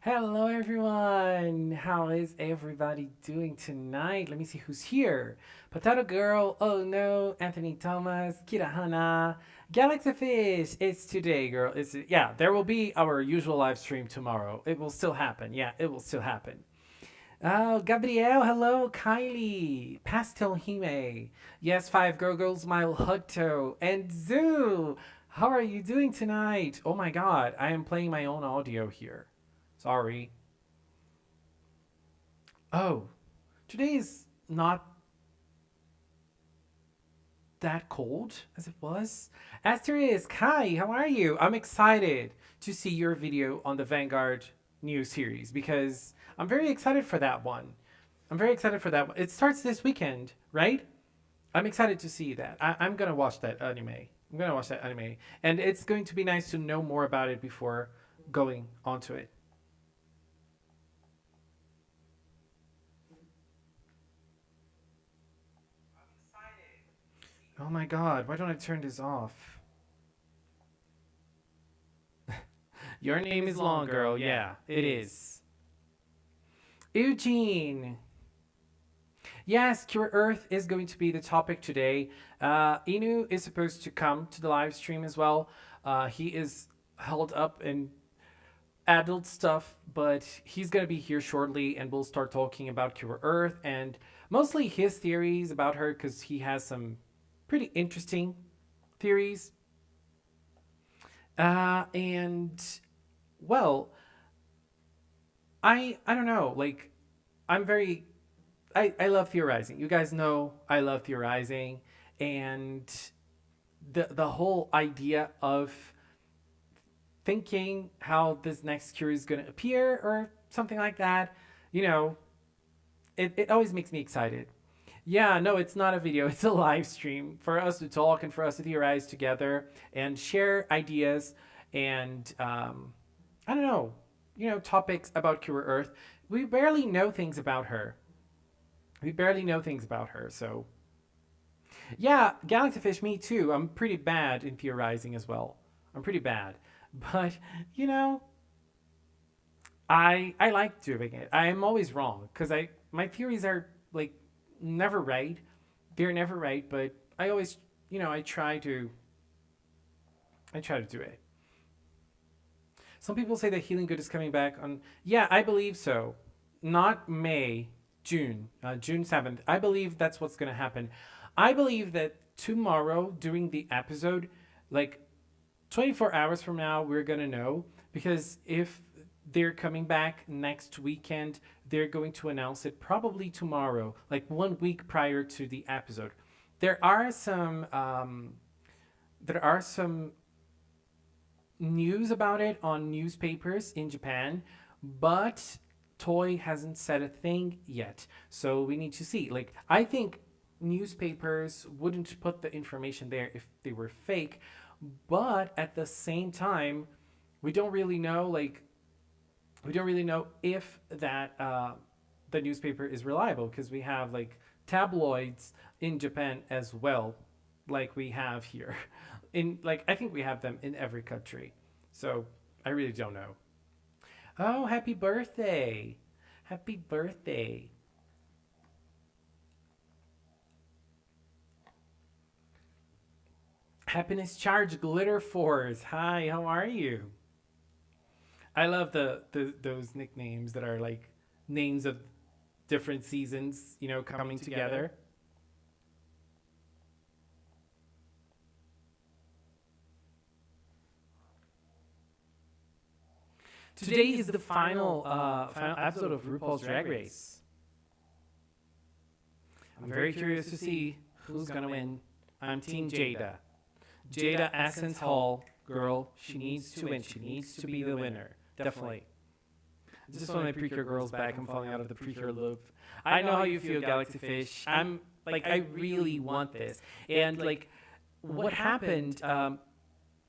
Hello, everyone. How is everybody doing tonight? Let me see who's here. Potato Girl. Oh no. Anthony Thomas. Kirahana. Galaxy Fish. It's today, girl. Yeah. There will be our usual live stream tomorrow. It will still happen. Yeah, it will still happen. Oh, Gabriel. Hello, Kylie. Pastel Hime. Yes, Five Girls. Smile Hugto and Zoo. How are you doing tonight? Oh my God, I am playing my own audio here. Sorry. Oh, today is not that cold as it was. Asterisk, hi, how are you? I'm excited to see your video on the Vanguard new series because I'm very excited for that one. I'm very excited for that one. It starts this weekend, right? I'm excited to see that. I'm gonna watch that anime. I'm gonna watch that anime, and it's going to be nice to know more about it before going onto it. Oh my God, why don't I turn this off? Your name is long, girl. Yeah, it is. Eugene. Yes, Cure Earth is going to be the topic today. Inu is supposed to come to the live stream as well. He is held up in adult stuff, but he's going to be here shortly and we'll start talking about Cure Earth and mostly his theories about her because he has some pretty interesting theories. And well, I don't know. Like, I'm very I love theorizing. You guys know I love theorizing, and the whole idea of thinking how this next cure is going to appear or something like that, you know, it always makes me excited. Yeah, no, it's not a video. It's a live stream for us to talk and for us to theorize together and share ideas and I don't know, topics about Cure Earth. We barely know things about her. We barely know things about her, so yeah, Galaxy Fish, me too. I'm pretty bad in theorizing as well. I'm pretty bad, but you know, I like doing it. I am always wrong because I my theories are like never right. They're never right, but I always, I try to do it. Some people say that Healing Good is coming back on. Yeah, I believe so. Not May, June, June 7th. I believe that's what's going to happen. I believe that tomorrow during the episode, like 24 hours from now, we're going to know because if they're coming back next weekend, they're going to announce it probably tomorrow, like 1 week prior to the episode. There are some there are some news about it on newspapers in Japan, but Toy hasn't said a thing yet. So we need to see. Like, I think newspapers wouldn't put the information there if they were fake, but at the same time, we don't really know. Like, we don't really know if that the newspaper is reliable because we have like tabloids in Japan as well, like we have here. In like I think we have them in every country. So I really don't know. Oh, happy birthday! Happy birthday! Happiness Charge Glitter Force. Hi, how are you? I love the those nicknames that are like names of different seasons, coming together. Today is the final episode of RuPaul's Drag Race. I'm very curious to see who's gonna win. I'm Team Jada. Jada Essence Hall, girl, she needs to win. She needs to be the winner. Definitely. I just want my PreCure girls back. I'm falling out of the PreCure loop. I know how you feel, Galaxy Fish. I'm like, I really want this. And like, what happened?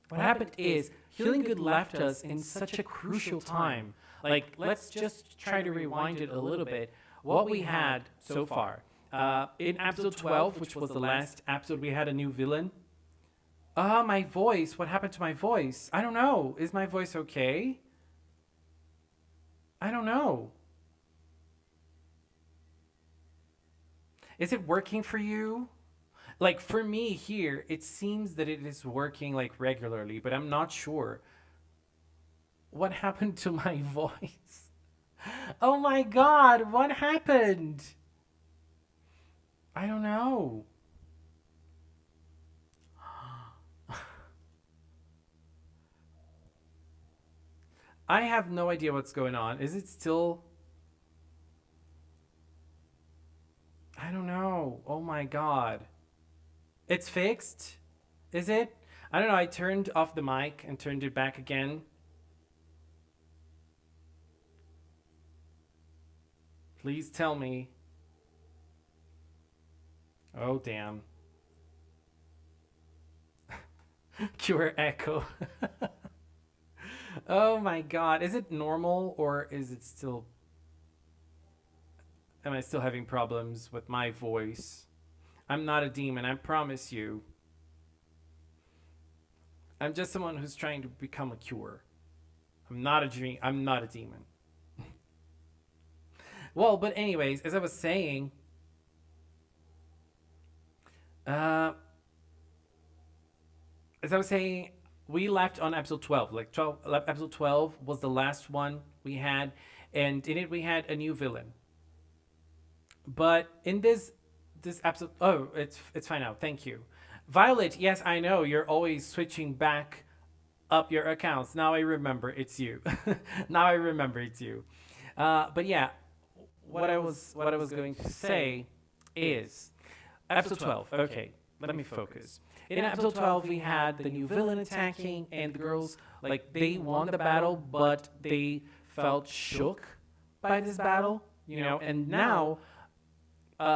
What happened is Healing Good left us in such a crucial time. Like, let's just try to rewind it a little bit. What we had so far. In episode 12, which was the last episode, we had a new villain. My voice. What happened to my voice? I don't know. Is my voice okay? I don't know. Is it working for you? Like for me here, it seems that it is working like regularly, but I'm not sure. What happened to my voice? Oh my god, what happened? I don't know. I have no idea what's going on. Is it still. I don't know. Oh my god. It's fixed? Is it? I don't know. I turned off the mic and turned it back again. Please tell me. Oh, damn. Cure echo. Oh my god. Is it normal or is it still. Am I still having problems with my voice? I'm not a demon, I promise you. I'm just someone who's trying to become a cure. I'm not a dream. I'm not a demon. Well, but anyways, as I was saying, uh, as I was saying, we left on episode 12. Like episode 12 was the last one we had, and in it we had a new villain. But in this episode, oh, it's fine now. Thank you, Violet. Yes, I know you're always switching back up your accounts. Now I remember it's you. Now I remember it's you. But yeah, what I was going to say is episode 12. Okay, let me focus. In episode 12, we had the new villain attacking, and the girls like they won the battle, but they felt shook by this battle, you know. And now,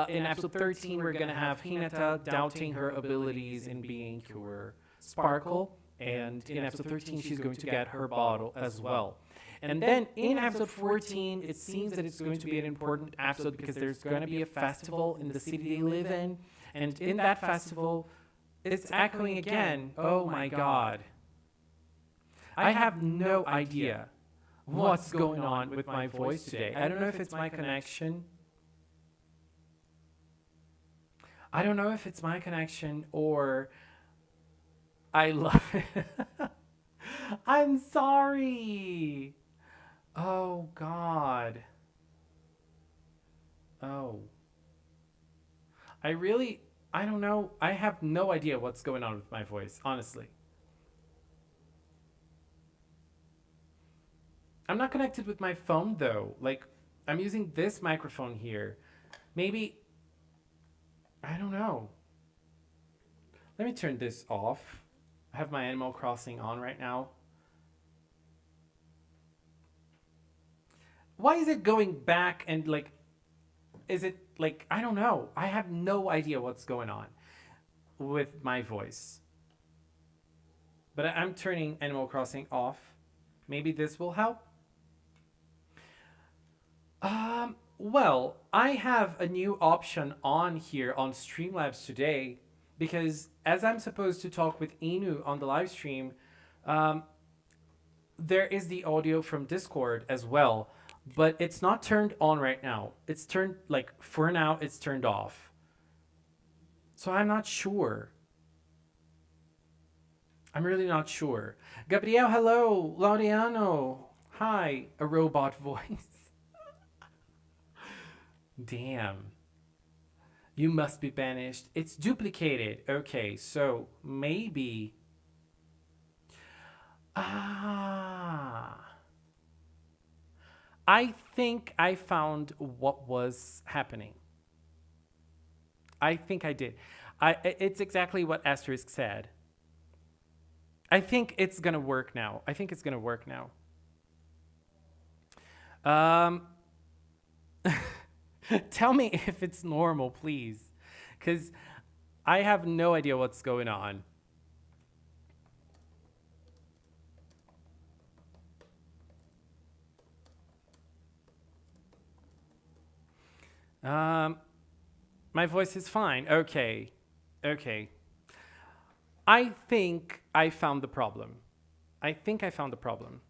in episode 13, we're gonna have Hinata doubting her abilities in being Cure Sparkle, and in episode 13, she's going to get her bottle as well. And then in episode 14, it seems that it's going to be an important episode because there's going to be a festival in the city they live in. And in that festival, it's echoing again. Oh my god. I have no idea what's going on with my voice today. I don't know if it's my connection. I don't know if it's my connection or I love it. I'm sorry. Oh, God. Oh. I don't know. I have no idea what's going on with my voice, honestly. I'm not connected with my phone, though. Like, I'm using this microphone here. Maybe. I don't know. Let me turn this off. I have my Animal Crossing on right now. Why is it going back and like, is it like, I don't know. I have no idea what's going on with my voice. But I'm turning Animal Crossing off. Maybe this will help. Well, I have a new option on here on Streamlabs today because as I'm supposed to talk with Inu on the live stream, there is the audio from Discord as well, but it's not turned on right now. It's turned, like, for now, it's turned off. So I'm not sure. I'm really not sure. Gabriel, hello. Laudiano, hi. A robot voice. Damn. You must be banished. It's duplicated. Okay, so maybe. I think I found what was happening. I think I did. It's exactly what Asterisk said. I think it's gonna work now. I think it's gonna work now. Tell me if it's normal, please, because I have no idea what's going on. My voice is fine. Okay. Okay. I think I found the problem. I think I found the problem.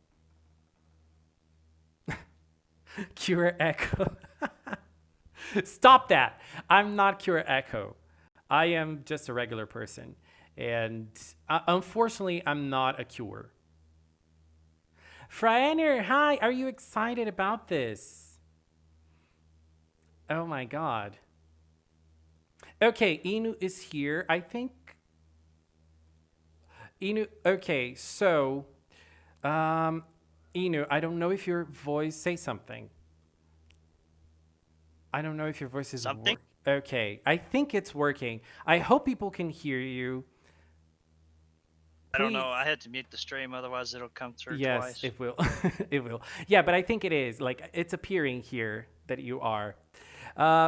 Cure Echo. Stop that. I'm not Cure Echo. I am just a regular person. And unfortunately, I'm not a cure. Fryer, hi. Are you excited about this? Oh my god. Okay, Inu is here. I think Inu. Okay, so um, Inu, I don't know if your voice say something. I don't know if your voice is Something? work. Okay, I think it's working. I hope people can hear you. I don't know. I Please. had to mute the stream, otherwise it'll come through Yes, twice. it will. It will. Yeah, but I think it is. Like it's appearing here that you are.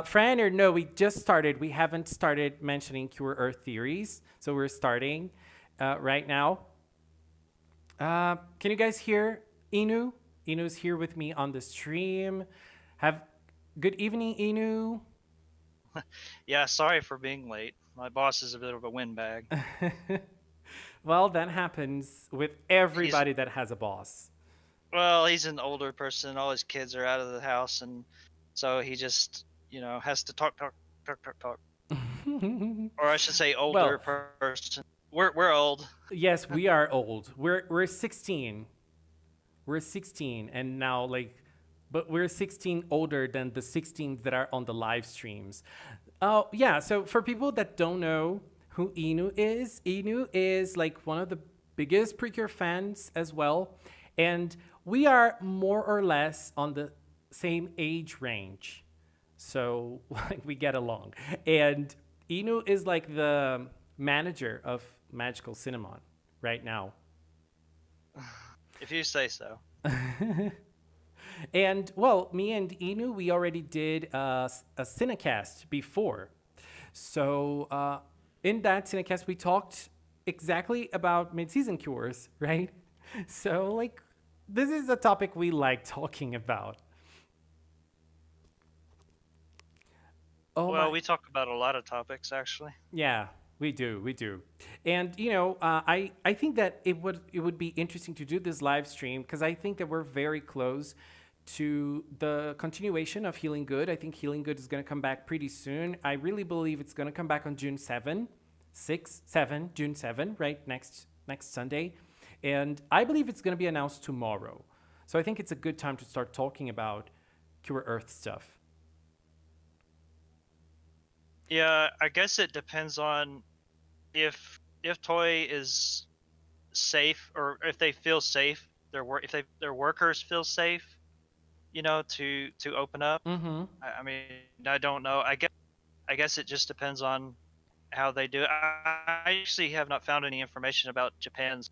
Fran, or no, we just started. We haven't started mentioning Cure Earth theories, so we're starting right now. Can you guys hear Inu? Inu's here with me on the stream. Have good evening, Inu. Yeah, sorry for being late. My boss is a bit of a windbag. Well, that happens with He's everybody that has a boss. well, he's an older person. All his kids are out of the house, and so he just has to talk. Or I should say, older Well, person. We're old. yes, we are old. We're 16. We're 16 and now like but we're 16 older than the 16s that are on the live streams. Oh, yeah, so for people that don't know who Inu is like one of the biggest PreCure fans as well. And we are more or less on the same age range. So like we get along. And Inu is like the manager of Magical Cinnamon right now. If you say so. And well, me and Inu, we already did a Cinecast before. So in that Cinecast, we talked exactly about mid-season cures, right? So like, this is a topic we like talking about. Oh Well, my, we talk about a lot of topics actually. yeah, we do, and I think that it would be interesting to do this live stream because I think that we're very close to the continuation of Healing Good. I think Healing Good is going to come back pretty soon. I really believe it's going to come back on June 7, 6, 7, June 7, right? Next Sunday. And I believe it's going to be announced tomorrow. So I think it's a good time to start talking about Cure Earth stuff. Yeah, I guess it depends on if Toy is safe, or if they feel safe, their workers feel safe, to open up. Mm-hmm. I mean, I don't know. I guess it just depends on how they do it. I actually have not found any information about Japan's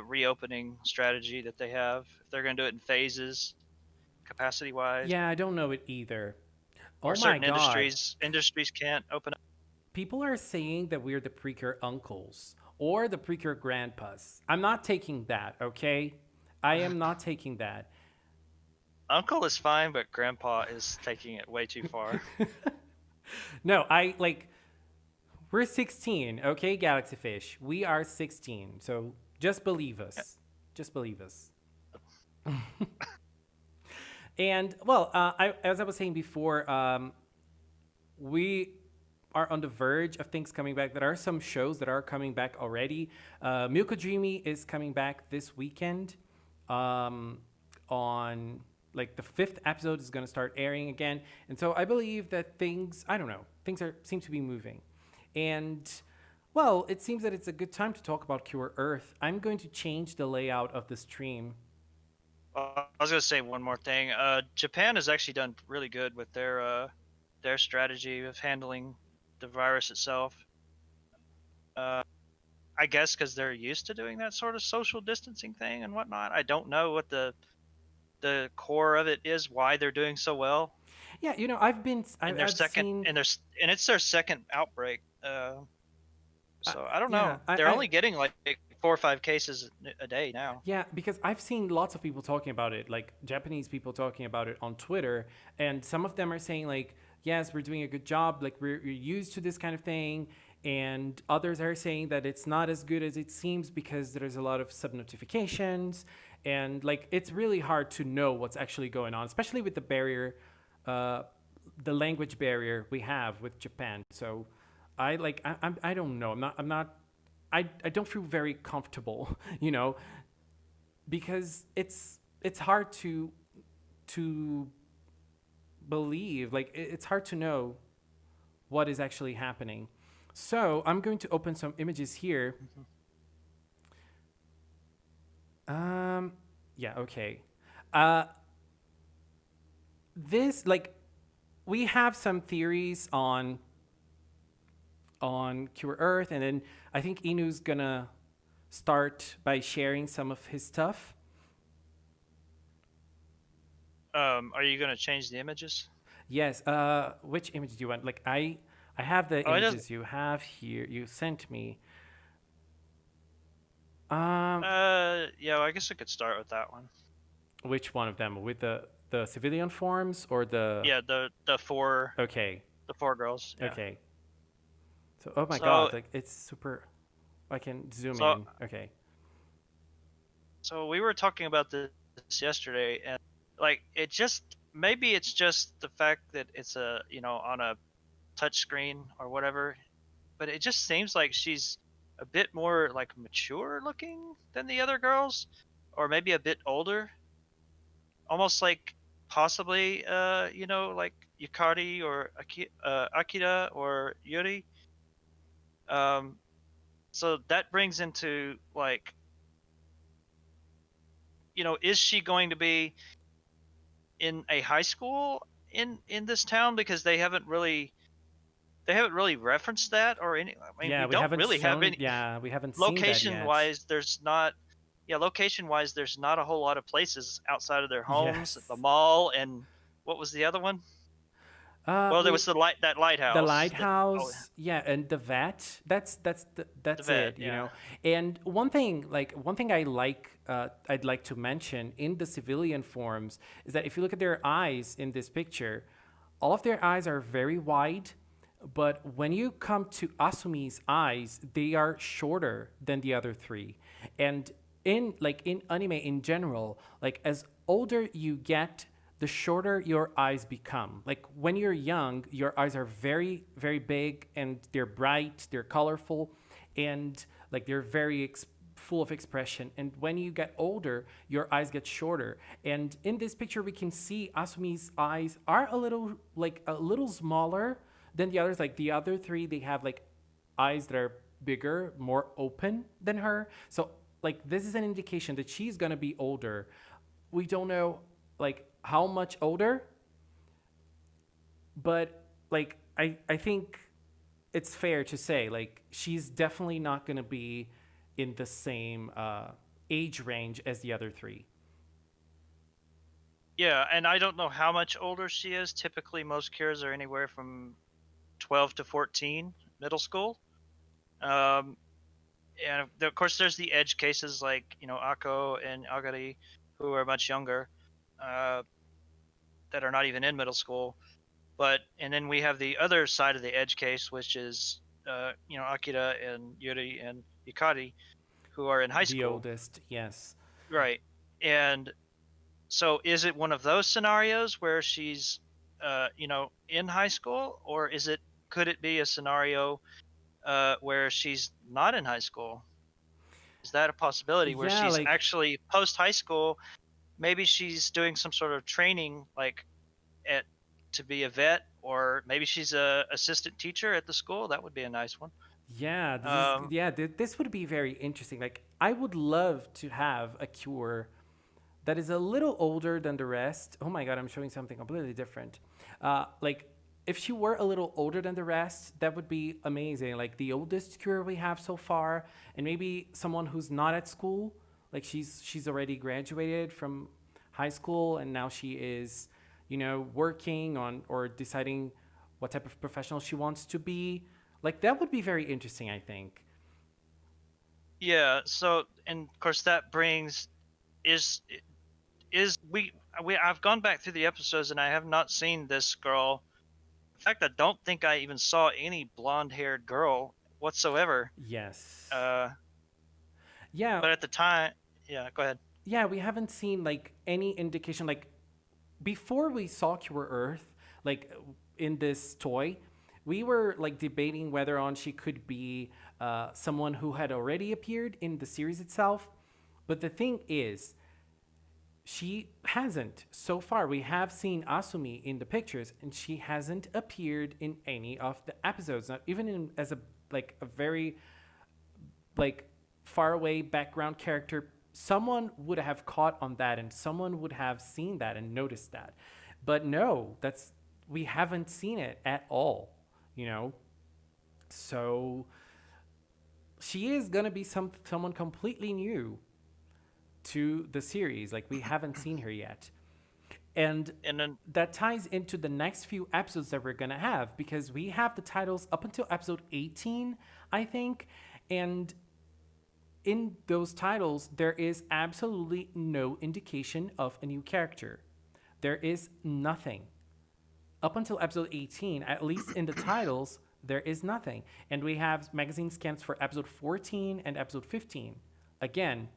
reopening strategy that they have. If they're going to do it in phases, capacity wise, Yeah, I don't know it either. or Oh my certain God. industries can't open up. People are saying that we're the Precure uncles or the Precure grandpas. I'm not taking that, okay? I am not taking that. Uncle is fine, but Grandpa is taking it way too far. No, I like, we're 16, okay, Galaxy Fish? We are 16, so just believe us. Just believe us. And, well, as I was saying before, we are on the verge of things coming back. There are some shows that are coming back already. Milko Dreamy is coming back this weekend. On like the fifth episode is going to start airing again, and so I believe that things. I don't know. Things are seem to be moving, and well, it seems that it's a good time to talk about Cure Earth. I'm going to change the layout of the stream. I was going to say one more thing. Japan has actually done really good with their strategy of handling the virus itself. Uh, I guess because they're used to doing that sort of social distancing thing and whatnot. I don't know what the core of it is, why they're doing so well Yeah, in their I've second seen. and it's their second outbreak. So I don't Yeah, know. They're only getting like 4 or 5 cases a day now. Yeah, because I've seen lots of people talking about it, like Japanese people talking about it on Twitter, and some of them are saying like, "Yes, we're doing a good job. Like we're used to this kind of thing." and others are saying that it's not as good as it seems because there's a lot of sub notifications, and like it's really hard to know what's actually going on, especially with the barrier, uh, the language barrier we have with Japan. So I don't know. I don't feel very comfortable, because it's hard to believe. Like it's hard to know what is actually happening. So I'm going to open some images here. Yeah, okay. Uh, this like we have some theories on Cure Earth, and then I think Inu's gonna start by sharing some of his stuff. Are you gonna change the images? Yes. Which image do you want? Like I have the Oh, it doesn't. images you have here. You sent me. Um, Yeah, well, I guess I could start with that one. which one of them? With the civilian forms or the? Yeah, Okay. the four girls. Yeah. Okay. So oh my So god, like it's super. I can zoom so in. Okay. so we were talking about this yesterday, and like it just maybe it's just the fact that it's on a touch screen or whatever, but it just seems like she's a bit more like mature looking than the other girls, or maybe a bit older, almost like possibly like Yukari or Akira or Yuri. Um, so that brings into like, is she going to be in a high school in this town, because they haven't really referenced that or any. I mean, Yeah, we we don't haven't really have shown. any Yeah, we haven't seen that location yet. wise. There's not. Yeah, location wise, there's not a whole lot of places outside of their homes, the Yes. mall, and what was the other one? Well, there was We that the lighthouse that. Oh, lighthouse, yeah, and the vet. the That's vet. it, Yeah. And one thing I'd like to mention in the civilian forms is that if you look at their eyes in this picture, all of their eyes are very wide, but when you come to Asumi's eyes, they are shorter than the other three. And in anime in general, like as older you get, the shorter your eyes become. Like when you're young, your eyes are very, very big and they're bright, they're colorful, and like they're very full of expression. And when you get older, your eyes get shorter. And in this picture, we can see Asumi's eyes are a little smaller than the others. Like the other three, they have like eyes that are bigger, more open than her. So like this is an indication that she's gonna be older. We don't know like how much older, but like I think it's fair to say like she's definitely not gonna be in the same age range as the other three. Yeah, and I don't know how much older she is. Typically, most cures are anywhere from 12 to 14, middle school. Um, and of course, there's the edge cases like Ako and Agari, who are much younger, uh, that are not even in middle school. And then we have the other side of the edge case, which is Akira and Yuri and Yukari, who are in high The school. oldest, yes. Right. And so is it one of those scenarios where she's in high school, or could it be a scenario where she's not in high school? Is that a possibility where Yeah, she's like actually post high school? Maybe she's doing some sort of training, like at to be a vet, or maybe she's a assistant teacher at the school. That would be a nice one. Um, this would be very interesting. Like I would love to have a cure that is a little older than the rest. Oh my god, I'm showing something completely different. Like if she were a little older than the rest, that would be amazing. Like the oldest cure we have so far, and maybe someone who's not at school. Like she's already graduated from high school, and now she is, working on or deciding what type of professional she wants to be. Like that would be very interesting, I think. yeah. So, and of course, that brings is is we I've gone back through the episodes and I have not seen this girl. In fact, I don't think I even saw any blonde-haired girl. whatsoever. Yes. Uh, Yeah, but at the time, yeah, go ahead. yeah, we haven't seen like any indication like before we saw Cure Earth, like in this toy, we were like debating whether on she could be someone who had already appeared in the series itself. But the thing is, she hasn't so far. We have seen Asumi in the pictures, and she hasn't appeared in any of the episodes, not even in as a like a very like far away background character. Someone would have caught on that, and someone would have seen that and noticed that. But no, that's we haven't seen it at all. You know, so she is gonna be someone completely new to the series. Like we haven't seen her yet. And And then that ties into the next few episodes that we're going to have because we have the titles up until episode 18, I think. And in those titles, there is absolutely no indication of a new character. There is nothing. Up until episode 18, at least in the titles, there is nothing. And we have magazine scans for episode 14 and episode 15. Again,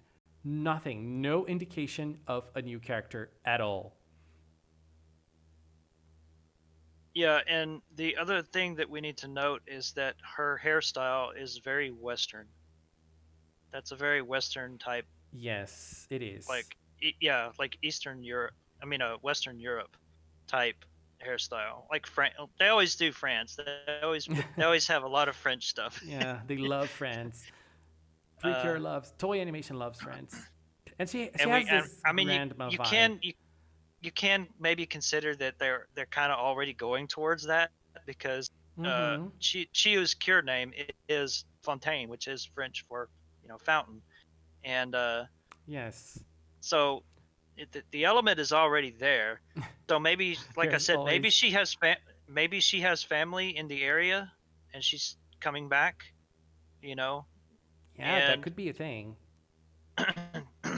nothing. No indication of a new character at all. yeah, and the other thing that we need to note is that her hairstyle is very Western. That's a very Western type, Yes, it is. like yeah, like Eastern Europe. I mean, Western Europe type hairstyle. Like they always do France. They always have a lot of French stuff. Yeah, they love France. uh, PreCure loves toy animation loves France, and she and has this I mean, grandma you vibe. can you can maybe consider that they're kind of already going towards that because Mm-hmm. Chiu's cure name is Fontaine, which is French for fountain, and Yes, so the element is already there. So maybe, like I there's said, maybe always maybe she has family in the area, and she's coming back, you know, yeah, that and could be a thing.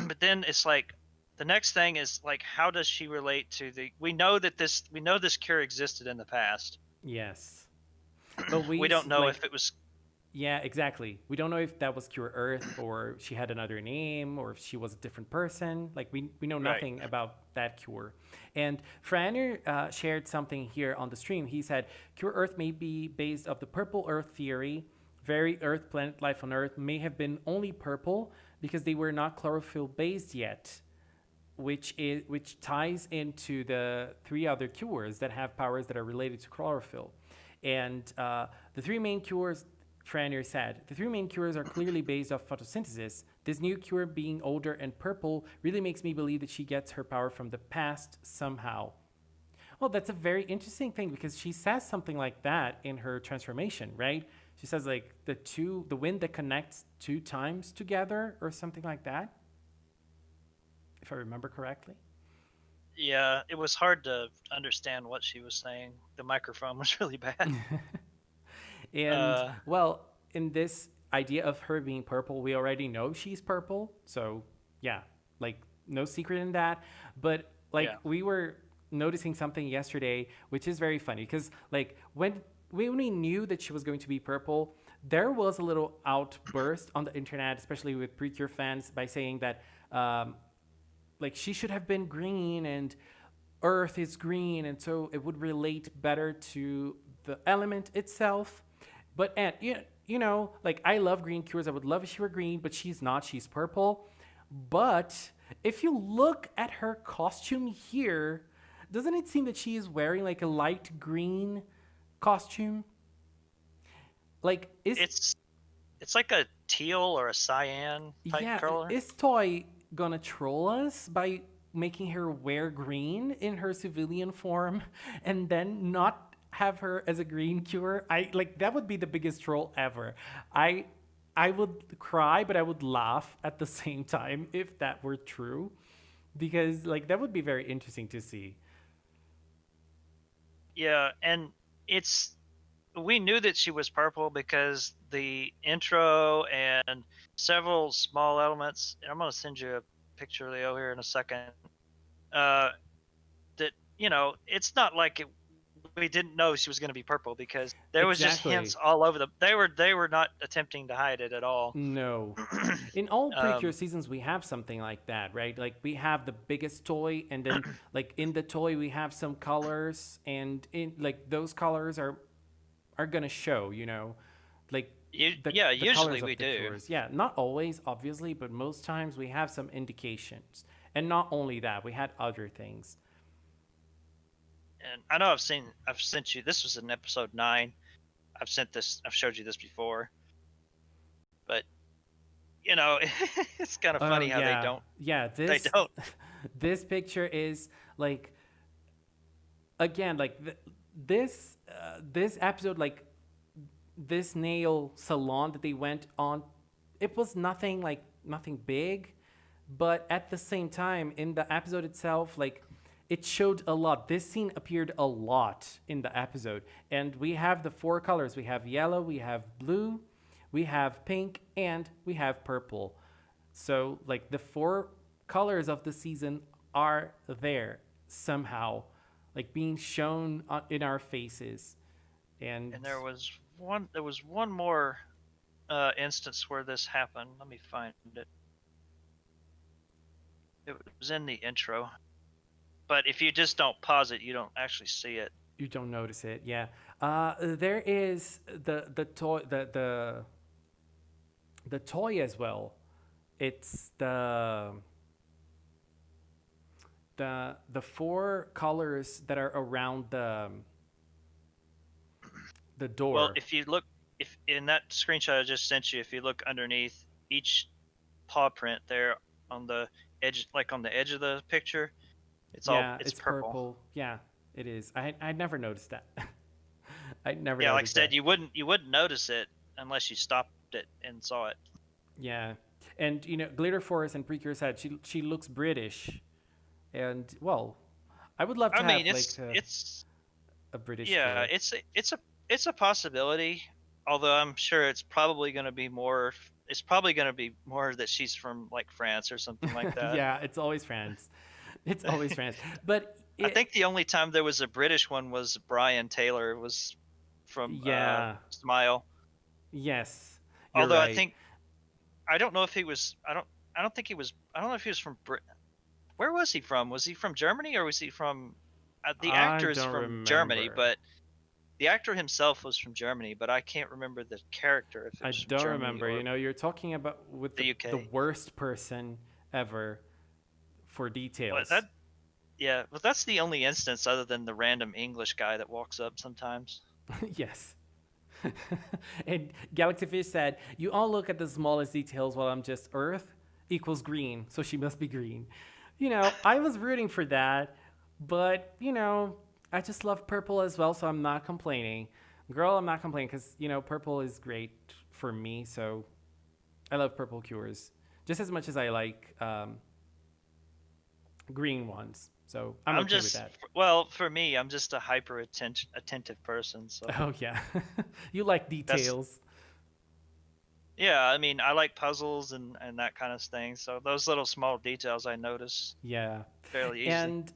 but then it's like the next thing is like how does she relate to the we know this cure existed in the past. Yes, but We don't know like if it was yeah, exactly. We don't know if that was Cure Earth or she had another name or if she was a different person. Like we know right. nothing about that cure. And Franner shared something here on the stream. He said Cure Earth may be based of the purple Earth theory. Very Earth planet life on Earth may have been only purple because they were not chlorophyll based yet, which ties into the three other cures that have powers that are related to chlorophyll. And the three main cures, Franier said, the three main cures are clearly based off photosynthesis. This new cure being older and purple really makes me believe that she gets her power from the past somehow. Well, that's a very interesting thing because she says something like that in her transformation, right? She says like the wind that connects two times together or something like that, if I remember correctly. Yeah, it was hard to understand what she was saying. The microphone was really bad. And uh well, in this idea of her being purple, we already know she's purple. So yeah, like no secret in that. But like yeah. we were noticing something yesterday, which is very funny because like when we only knew that she was going to be purple, there was a little outburst on the internet, especially with PreCure fans, by saying that like she should have been green and Earth is green, and so it would relate better to the element itself. But and like I love green cures. I would love if she were green, but she's not. She's purple. But if you look at her costume here, doesn't it seem that she is wearing like a light green costume? Like is it's like a teal or a cyan type yeah, color. is Toy gonna troll us by making her wear green in her civilian form and then not have her as a green cure? I like that would be the biggest troll ever. I I would cry, but I would laugh at the same time if that were true, because like that would be very interesting to see. Yeah, and it's we knew that she was purple because the intro and several small elements, and I'm going to send you a picture, Leo, here in a second. Uh, that it's not like we didn't know she was going to be purple because there was just Exactly. hints all over the. They were not attempting to hide it at all. No. In all PreCure um, seasons, we have something like that, right? Like we have the biggest toy, and then like in the toy we have some colors, and in like those colors are gonna show, like yeah, the usually colors we of the do. cures. Yeah, not always, obviously, but most times we have some indications. And not only that, we had other things. And I know I've sent you. This was in episode 9. I've showed you this before, but it's kind of Oh funny how yeah, yeah. they This don't. this picture is like again like this episode, like this nail salon that they went on, it was nothing big, but at the same time in the episode itself, like it showed a lot. This scene appeared a lot in the episode, and we have the 4 colors. We have yellow, we have blue, we have pink, and we have purple. So like the 4 colors of the season are there somehow, like being shown in our faces. And And there was one more instance where this happened. Let me find it. It was in the intro. But if you just don't pause it, you don't actually see it. you don't notice it. Yeah. There is the toy, the toy as well. It's the 4 colors that are around the Well, door. if you look, if in that screenshot I just sent you, if you look underneath each paw print there on the edge, like on the edge of the picture, Yeah, it's it's purple. purple. Yeah, it is. I'd never noticed that. I never Yeah, like I noticed said, that. you wouldn't notice it unless you stopped it and saw it. Yeah, and Glitter Forest and PreCure said she looks British, and well, I would love I to mean, have like a British yeah, cure. it's a possibility. Although I'm sure it's probably going to be more. It's probably going to be more that she's from like France or something like that. Yeah, it's always France. It's always France. But I think the only time there was a British one was Brian Taylor was from yeah, Smile. yes, you're Although right. I don't know if he was. I don't think he was. I don't know if he was from Where was he from? Was he from Germany or was he from? The I actor is don't from Germany, remember. but the actor himself was from Germany. But I can't remember the character if it I was from don't Germany remember. or You're talking about with the the UK. worst person ever for But details. yeah, but that's the only instance other than the random English guy that walks up sometimes. Yes. And Galaxy Fish said, "You all look at the smallest details while I'm just Earth equals green, so she must be green." I was rooting for that, but I just love purple as well, so I'm not complaining. Girl, I'm not complaining because purple is great for me, so I love purple cures just as much as I like green ones. So I'm I'm okay with just that. well, for me, I'm just a hyper attentive person, so Oh yeah, you like that's details. yeah. I mean, I like puzzles and that kind of thing, so those little small details I notice Yeah. fairly easily. And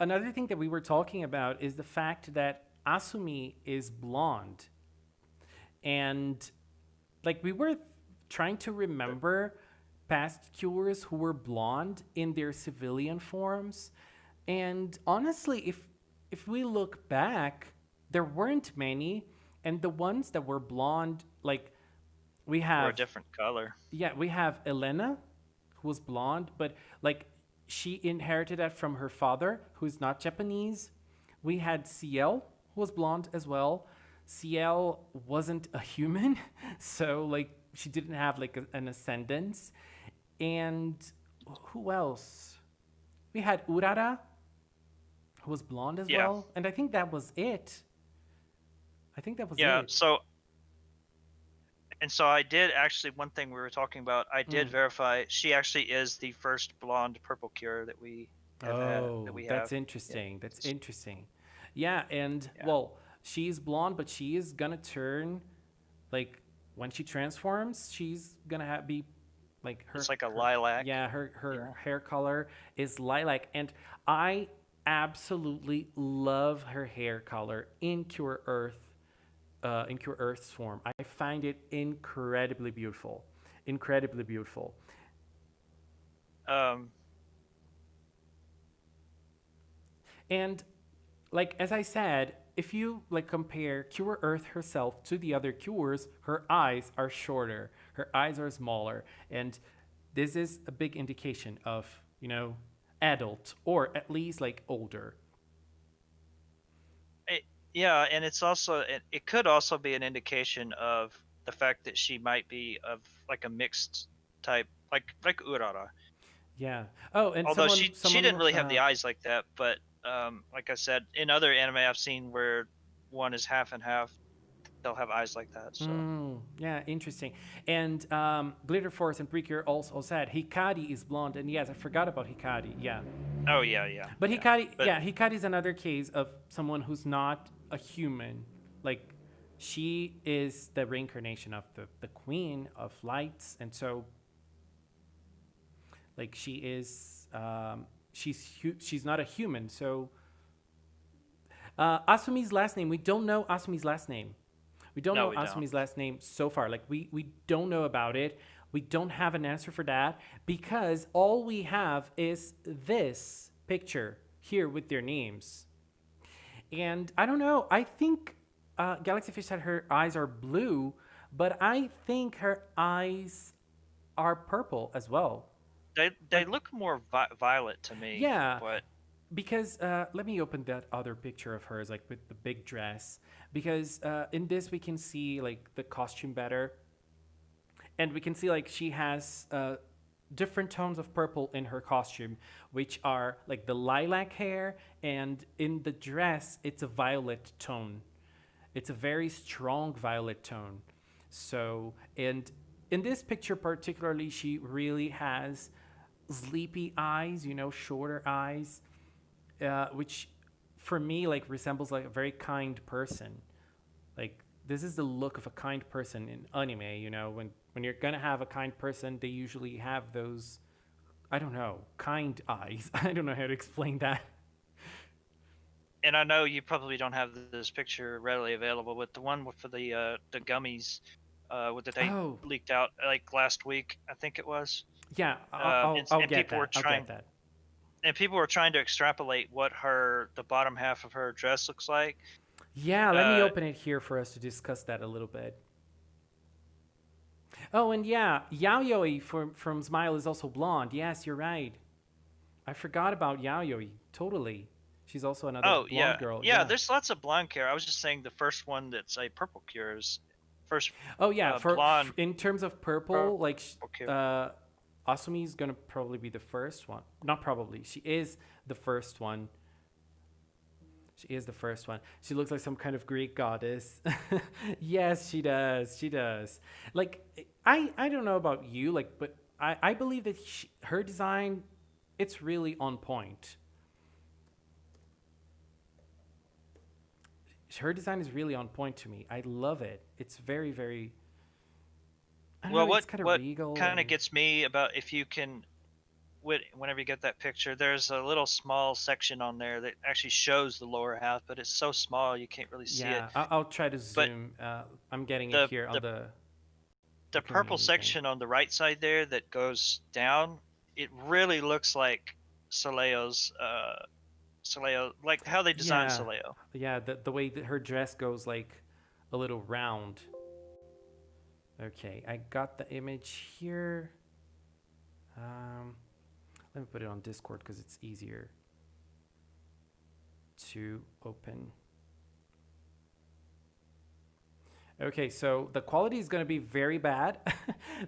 another thing that we were talking about is the fact that Asumi is blonde. And like we were trying to remember past cures who were blonde in their civilian forms. And honestly, if we look back, there weren't many. And the ones that were blonde, like we Or a have different color. yeah, we have Elena, who was blonde, but like she inherited that from her father, who's not Japanese. We had CL, who was blonde as well. CL wasn't a human, so like she didn't have like an ascendance. And who else? We had Urara, who was blonde as Yeah, well, and I think that was it. I think that was yeah. it. So I did actually one thing we were talking about. I did Mm. verify she actually is the first blonde purple cure that we that Oh, we that's have. Yeah, interesting. That's interesting. Yeah, and yeah. well, she's blonde, but she is gonna turn like when she transforms, she's gonna be like It's like a her lilac. yeah, her Yeah. hair color is lilac, and I absolutely love her hair color in Cure Earth, in Cure Earth's form. I find it incredibly beautiful, incredibly beautiful. Um, And like as I said, if you like compare Cure Earth herself to the other cures, her eyes are shorter, her eyes are smaller, and this is a big indication of, adult or at least like older. it, yeah, and it could also be an indication of the fact that she might be of like a mixed type, like Urara. Yeah. Oh, and Although someone she didn't someone really have the eyes like that, but like I said, in other anime I've seen where one is half and half, they'll have eyes like that. So, yeah, interesting. And Glitter Force and PreCure also said Hikari is blonde, and yes, I forgot about Hikari. Yeah, oh yeah, yeah, but yeah. Hikari, But yeah, Hikari is another case of someone who's not a human. Like, she is the reincarnation of the Queen of Lights, and so like she is, she's not a human. So Asumi's last name, we don't know Asumi's last name. We don't no, know we don't. Asumi's last name so far. Like we don't know about it. We don't have an answer for that because all we have is this picture here with their names. And I don't know. I think Galaxy Fish said her eyes are blue, but I think her eyes are purple as well. They Like, look more violet to me, yeah, but because let me open that other picture of hers, like with the big dress. Because in this we can see like the costume better, and we can see like she has different tones of purple in her costume, which are like the lilac hair, and in the dress it's a violet tone. It's a very strong violet tone. So, and in this picture particularly, she really has sleepy eyes, shorter eyes, which for me like resembles like a very kind person. Like this is the look of a kind person in anime. When you're gonna have a kind person, they usually have those, I don't know, kind eyes. I don't know how to explain that. and I know you probably don't have this picture readily available, but the one for the gummies, that they Oh leaked out like last week, I think it was. yeah, I'll And get that. I'll get that. people were trying to extrapolate what the bottom half of her dress looks like. Yeah, let me Uh, open it here for us to discuss that a little bit. Oh, and yeah, Yaoi from Smile is also blonde. Yes, you're right. I forgot about Yaoi. Totally. She's also another oh blonde yeah, girl. yeah. Yeah. There's lots of blonde hair. I was just saying the first one that's a purple cure is first Oh yeah, blonde in terms of purple, like purple cure. Asumi is gonna probably be the first one. Not probably. She is the first one. She is the first one. She looks like some kind of Greek goddess. Yes, she does. She does. Like I don't know about you, like, but I believe that her design, it's really on point. Her design is really on point to me. I love it. It's very very. I don't Well, know. It's kind of what regal kind of and gets me about if you can whenever you get that picture, there's a little small section on there that actually shows the lower half, but it's so small you can't really see it. yeah. I'll try to But zoom. I'm getting it the here on the the the purple community thing. section on the right side there that goes down, it really looks like Soleil's Soleil, like how they designed Yeah, Soleil. yeah. The way that her dress goes like a little round. Okay, I got the image here. Um, Let me put it on Discord because it's easier to open. Okay, so the quality is going to be very bad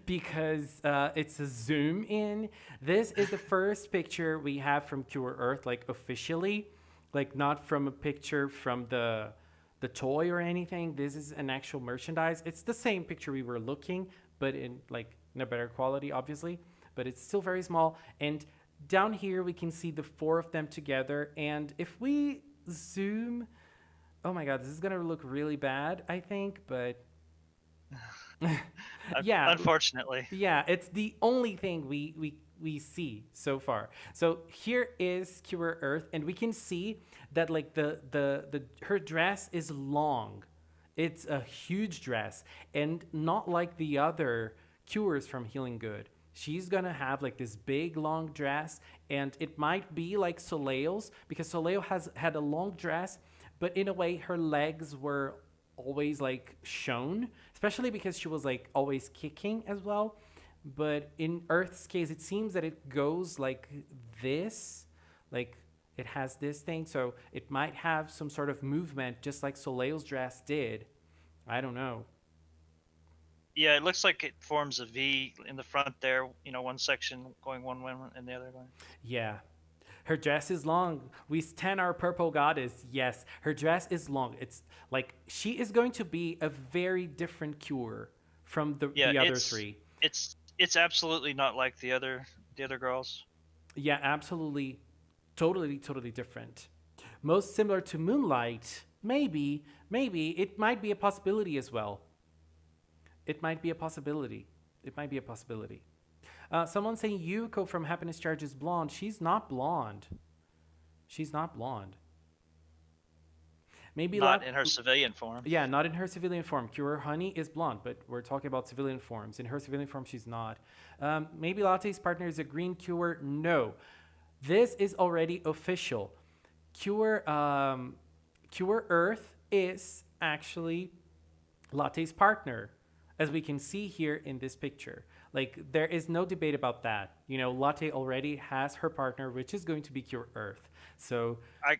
because it's a zoom in. This is the first picture we have from Cure Earth, like officially, like not from a picture from the toy or anything. This is an actual merchandise. It's the same picture we were looking, but in a better quality, obviously. But it's still very small. And down here we can see the four of them together. And if we zoom, oh my god, this is gonna look really bad, I think, but yeah, Unfortunately. yeah, it's the only thing we we see so far. So here is Cure Earth, and we can see that like the her dress is long. It's a huge dress, and not like the other cures from Healing Good. She's gonna have like this big long dress, and it might be like Soleil's because Soleil has had a long dress, but in a way her legs were always like shown, especially because she was like always kicking as well. But in Earth's case, it seems that it goes like this, like it has this thing, so it might have some sort of movement, just like Soleil's dress did. I don't know. Yeah, it looks like it forms a V in the front there. You know, one section going one way and the other going. Yeah. Her dress is long. We stand our purple goddess. Yes, her dress is long. It's like she is going to be a very different cure from Yeah, the other three. it's absolutely not like the other girls. Yeah, absolutely, totally different. Most similar to Moonlight. Maybe it might be a possibility as well. It might be a possibility. It might be a possibility. Someone saying Yuko from Happiness Charge is blonde. She's not blonde. She's not blonde. Maybe Not in her civilian form. Yeah, not in her civilian form. Cure Honey is blonde, but we're talking about civilian forms. In her civilian form, she's not. Maybe Latte's partner is a green Cure. No, this is already official. Cure Earth is actually Latte's partner, as we can see here in this picture. Like, there is no debate about that. You know, Latte already has her partner, which is going to be Cure Earth. So, I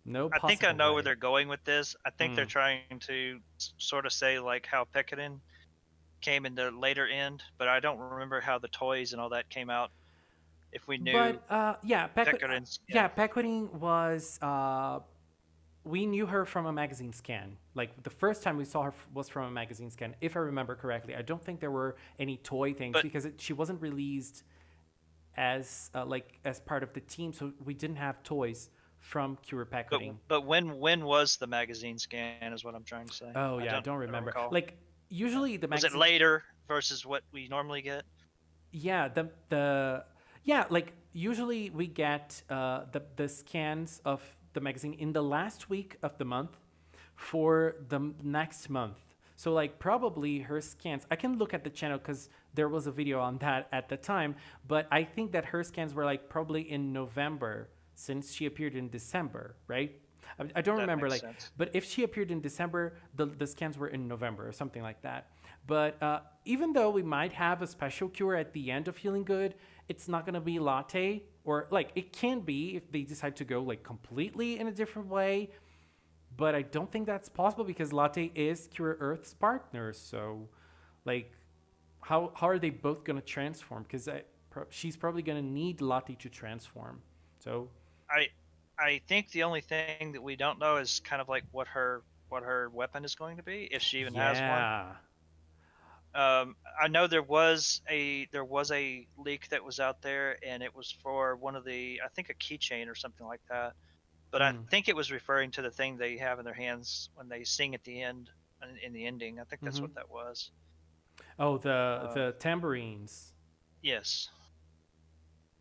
no I think I possible know way. where they're going with this. I think they're trying to sort of say like how Pekkanen came in the later end, but I don't remember how the toys and all that came out. If we knew But yeah, Pekkanen's, yeah, Pequoding was we knew her from a magazine scan. Like the first time we saw her was from a magazine scan, if I remember correctly. I don't think there were any toy things but because she wasn't released as like as part of the team, so we didn't have toys from Cure Pequoding. but when was the magazine scan? Is what I'm trying to say. Oh yeah, I don't I don't remember. recall. Like usually the Was it magazine. later versus what we normally get? Yeah, the yeah, like usually we get the scans of the magazine in the last week of the month for the next month. So like probably her scans. I can look at the channel because there was a video on that at the time, but I think that her scans were like probably in November since she appeared in December, right? I don't That remember makes like, sense. but if she appeared in December, the scans were in November or something like that. But even though we might have a special cure at the end of Healing Good, it's not gonna be Latte, or like it can be if they decide to go like completely in a different way. But I don't think that's possible because Latte is Cure Earth's partner. So, like, how are they both gonna transform? Because she's probably gonna need Latte to transform. So I I think the only thing that we don't know is kind of like what her weapon is going to be, if she even has one. yeah. I know there was a leak that was out there, and it was for one of the, I think, a keychain or something like that. But I Mm. think it was referring to the thing they have in their hands when they sing at the end, in the ending. I think that's Mm-hmm. what that was. Oh, the Uh, the tambourines. yes.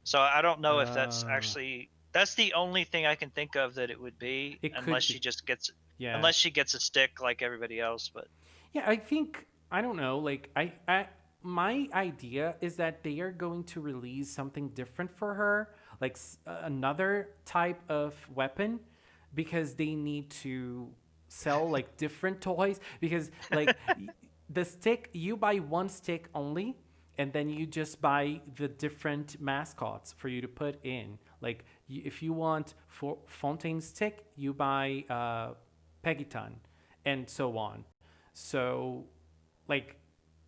So I don't know if Uh, that's the only thing I can think of that it would be, it could be. Yeah. unless she gets a stick like everybody else. But Yeah, I think I don't know. Like my idea is that they are going to release something different for her, like another type of weapon, because they need to sell like different toys. Because like the stick, you buy one stick only, and then you just buy the different mascots for you to put in. Like if you want for Fontaine stick, you buy Pegiton, and so on. So, like,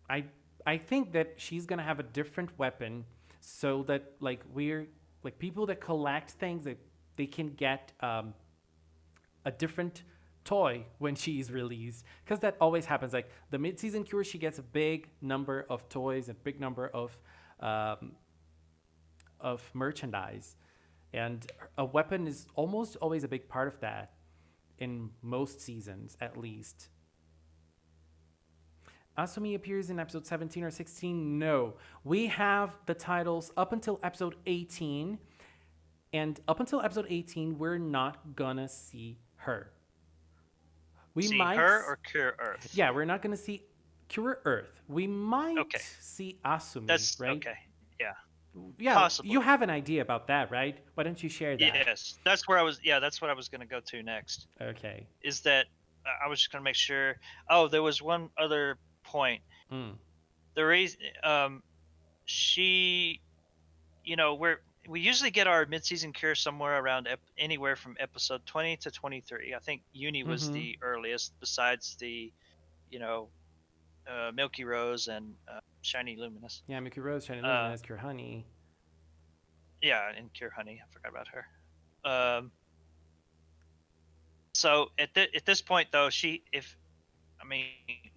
I I think that she's gonna have a different weapon, so that like we're like people that collect things that they can get a different toy when she is released, because that always happens. Like the mid-season cure, she gets a big number of toys, a big number um, of merchandise, and a weapon is almost always a big part of that in most seasons, at least. Asumi appears in episode 17 or 16? No. We have the titles up until episode 18. And up until episode 18, we're not gonna see her. We See might. her or Cure Earth? Yeah, we're not gonna see Cure Earth. We might Okay. see Asumi, That's right? okay. Yeah. Yeah, Possibly. you have an idea about that, right? Why don't you share that? Yes. That's where I was. Yeah, that's what I was going to go to next. Okay. Is that I was just going to make sure. Oh, there was one other point. Mm. The reason she, we usually get our mid-season cure somewhere around anywhere from episode 20 to 23. I think Uni was Mm-hmm. the earliest, besides the, Milky Rose and Shiny Luminous. Yeah, Mickey Rose, Shiny Luminous, Cure Honey. Yeah, and Cure Honey. I forgot about her. So at this point, though,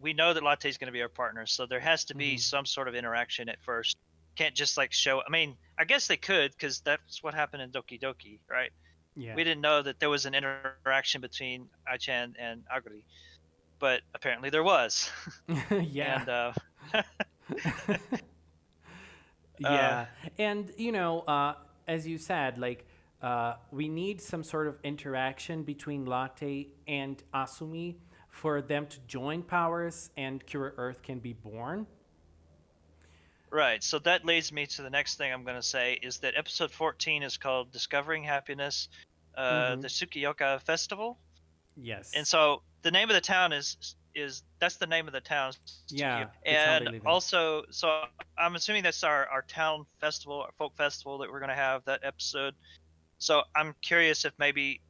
we know that Latte's going to be our partner, so there has to be some sort of interaction at first. Can't just like show. I mean, I guess they could, because that's what happened in Doki Doki, right? Yeah. We didn't know that there was an interaction between Aichan and Aguri, but apparently there was. Yeah. And yeah. And, as you said, like, we need some sort of interaction between Latte and Asumi for them to join powers and Cure Earth can be born. Right. So that leads me to the next thing I'm going to say is that episode 14 is called Discovering Happiness, the Tsukiyoka Festival. Yes. And so the name of the town is that's the name of the town. Yeah. And also, so I'm assuming that's our town festival, our folk festival that we're going to have that episode. So I'm curious if maybe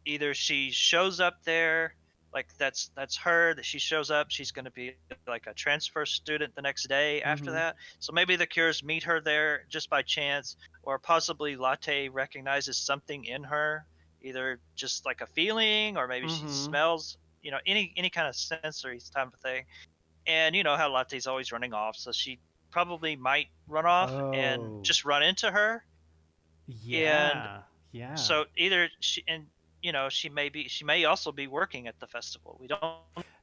either she shows up there, like that's her, that she shows up, she's going to be like a transfer student the next day after that. So maybe the Cures meet her there just by chance, or possibly Latte recognizes something in her, either just like a feeling, or maybe she smells, any kind of sensory type of thing. And you know how Latte's always running off, so she probably might run off and just run into her. Yeah. And so either she may also be working at the festival. We don't.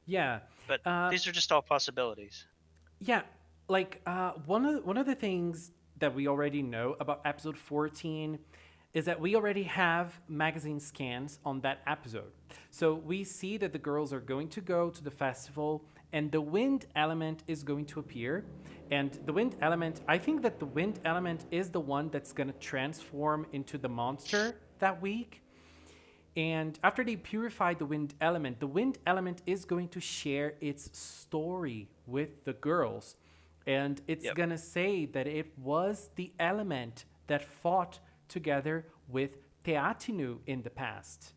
Yeah. But these are just all possibilities. Yeah, like one of the things that we already know about episode 14 is that we already have magazine scans on that episode. So we see that the girls are going to go to the festival and the wind element is going to appear. And the wind element, I think that the wind element is the one that's going to transform into the monster that week. And after they purify the wind element is going to share its story with the girls. And it's going to say that it was the element that fought together with Teatinu in the past.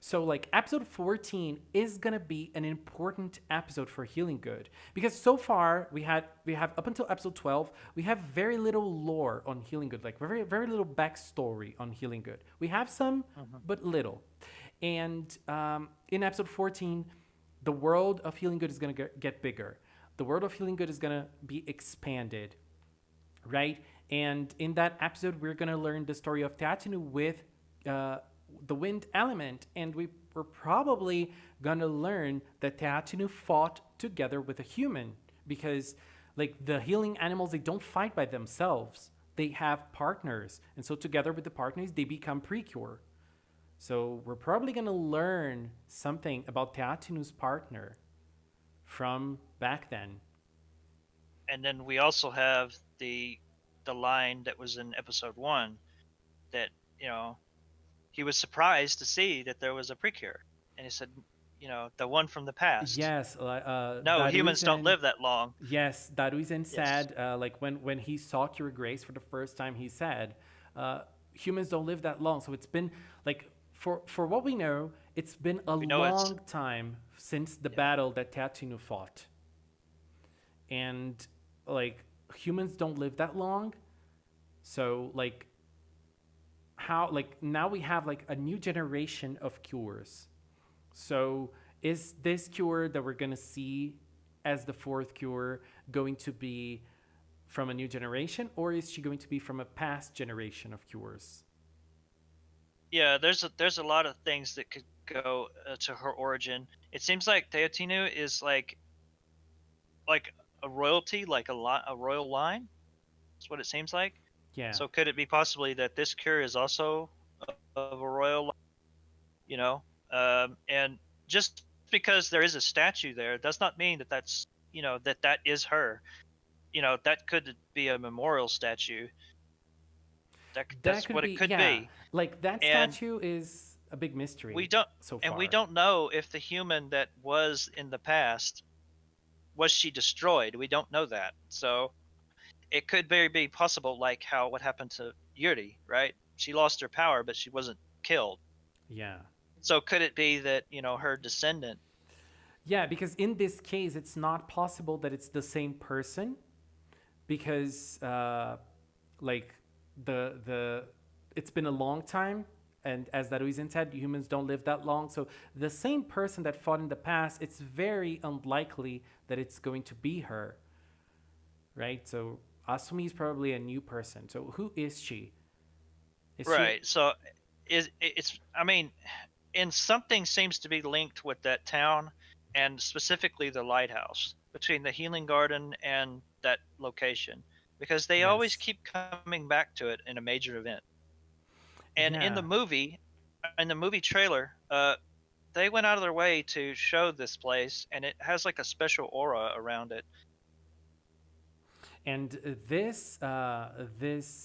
So like episode 14 is going to be an important episode for Healing Good, because so far we have up until episode 12, we have very little lore on Healing Good, like very little backstory on Healing Good. We have some, but little. And in episode 14, the world of Healing Good is going to get bigger. The world of Healing Good is going to be expanded, right? And in that episode, we're going to learn the story of Teatinu with the wind element, and we're probably going to learn that Teatinu fought together with a human, because like the healing animals, they don't fight by themselves. They have partners, and so together with the partners, they become PreCure. So we're probably going to learn something about Teatinu's partner from back then. And then we also have the line that was in episode 1 that, he was surprised to see that there was a PreCure. And he said, the one from the past. Yes. No, humans don't live that long. Yes, Daruizen said, like when he saw Cure Grace for the first time, he said, humans don't live that long. So it's been like, for what we know, it's been a long time since the battle that Teatinu fought. And like humans don't live that long. So like how, like now we have like a new generation of cures. So is this cure that we're going to see as the fourth cure going to be from a new generation, or is she going to be from a past generation of cures? Yeah, there's a lot of things that could go to her origin. It seems like Teotinu is like like a royalty, like a royal line. That's what it seems like. Yeah. So could it be possibly that this cure is also of a royal line? You know, and just because there is a statue there does not mean that that's that is her. That could be a memorial statue. That That's could what it be, could yeah. be. Like that And statue is a big we mystery don't so and we far. don't know if the human that was in the past, was she destroyed. We don't know that. So it could very be possible, like how what happened to Yuri, right? She lost her power, but she wasn't killed. Yeah. So could it be that her descendant? Yeah, because in this case, it's not possible that it's the same person because, like, the it's been a long time, and as Daruizen said, humans don't live that long. So the same person that fought in the past, it's very unlikely that it's going to be her, right? So Asumi is probably a new person. So who is she? Is she? Right. So it's I mean, and something seems to be linked with that town, and specifically the lighthouse, between the healing garden and that location, because they always Yes. keep coming back to it in a major event. And Yeah. in the movie trailer, they went out of their way to show this place, and it has like a special aura around it. And this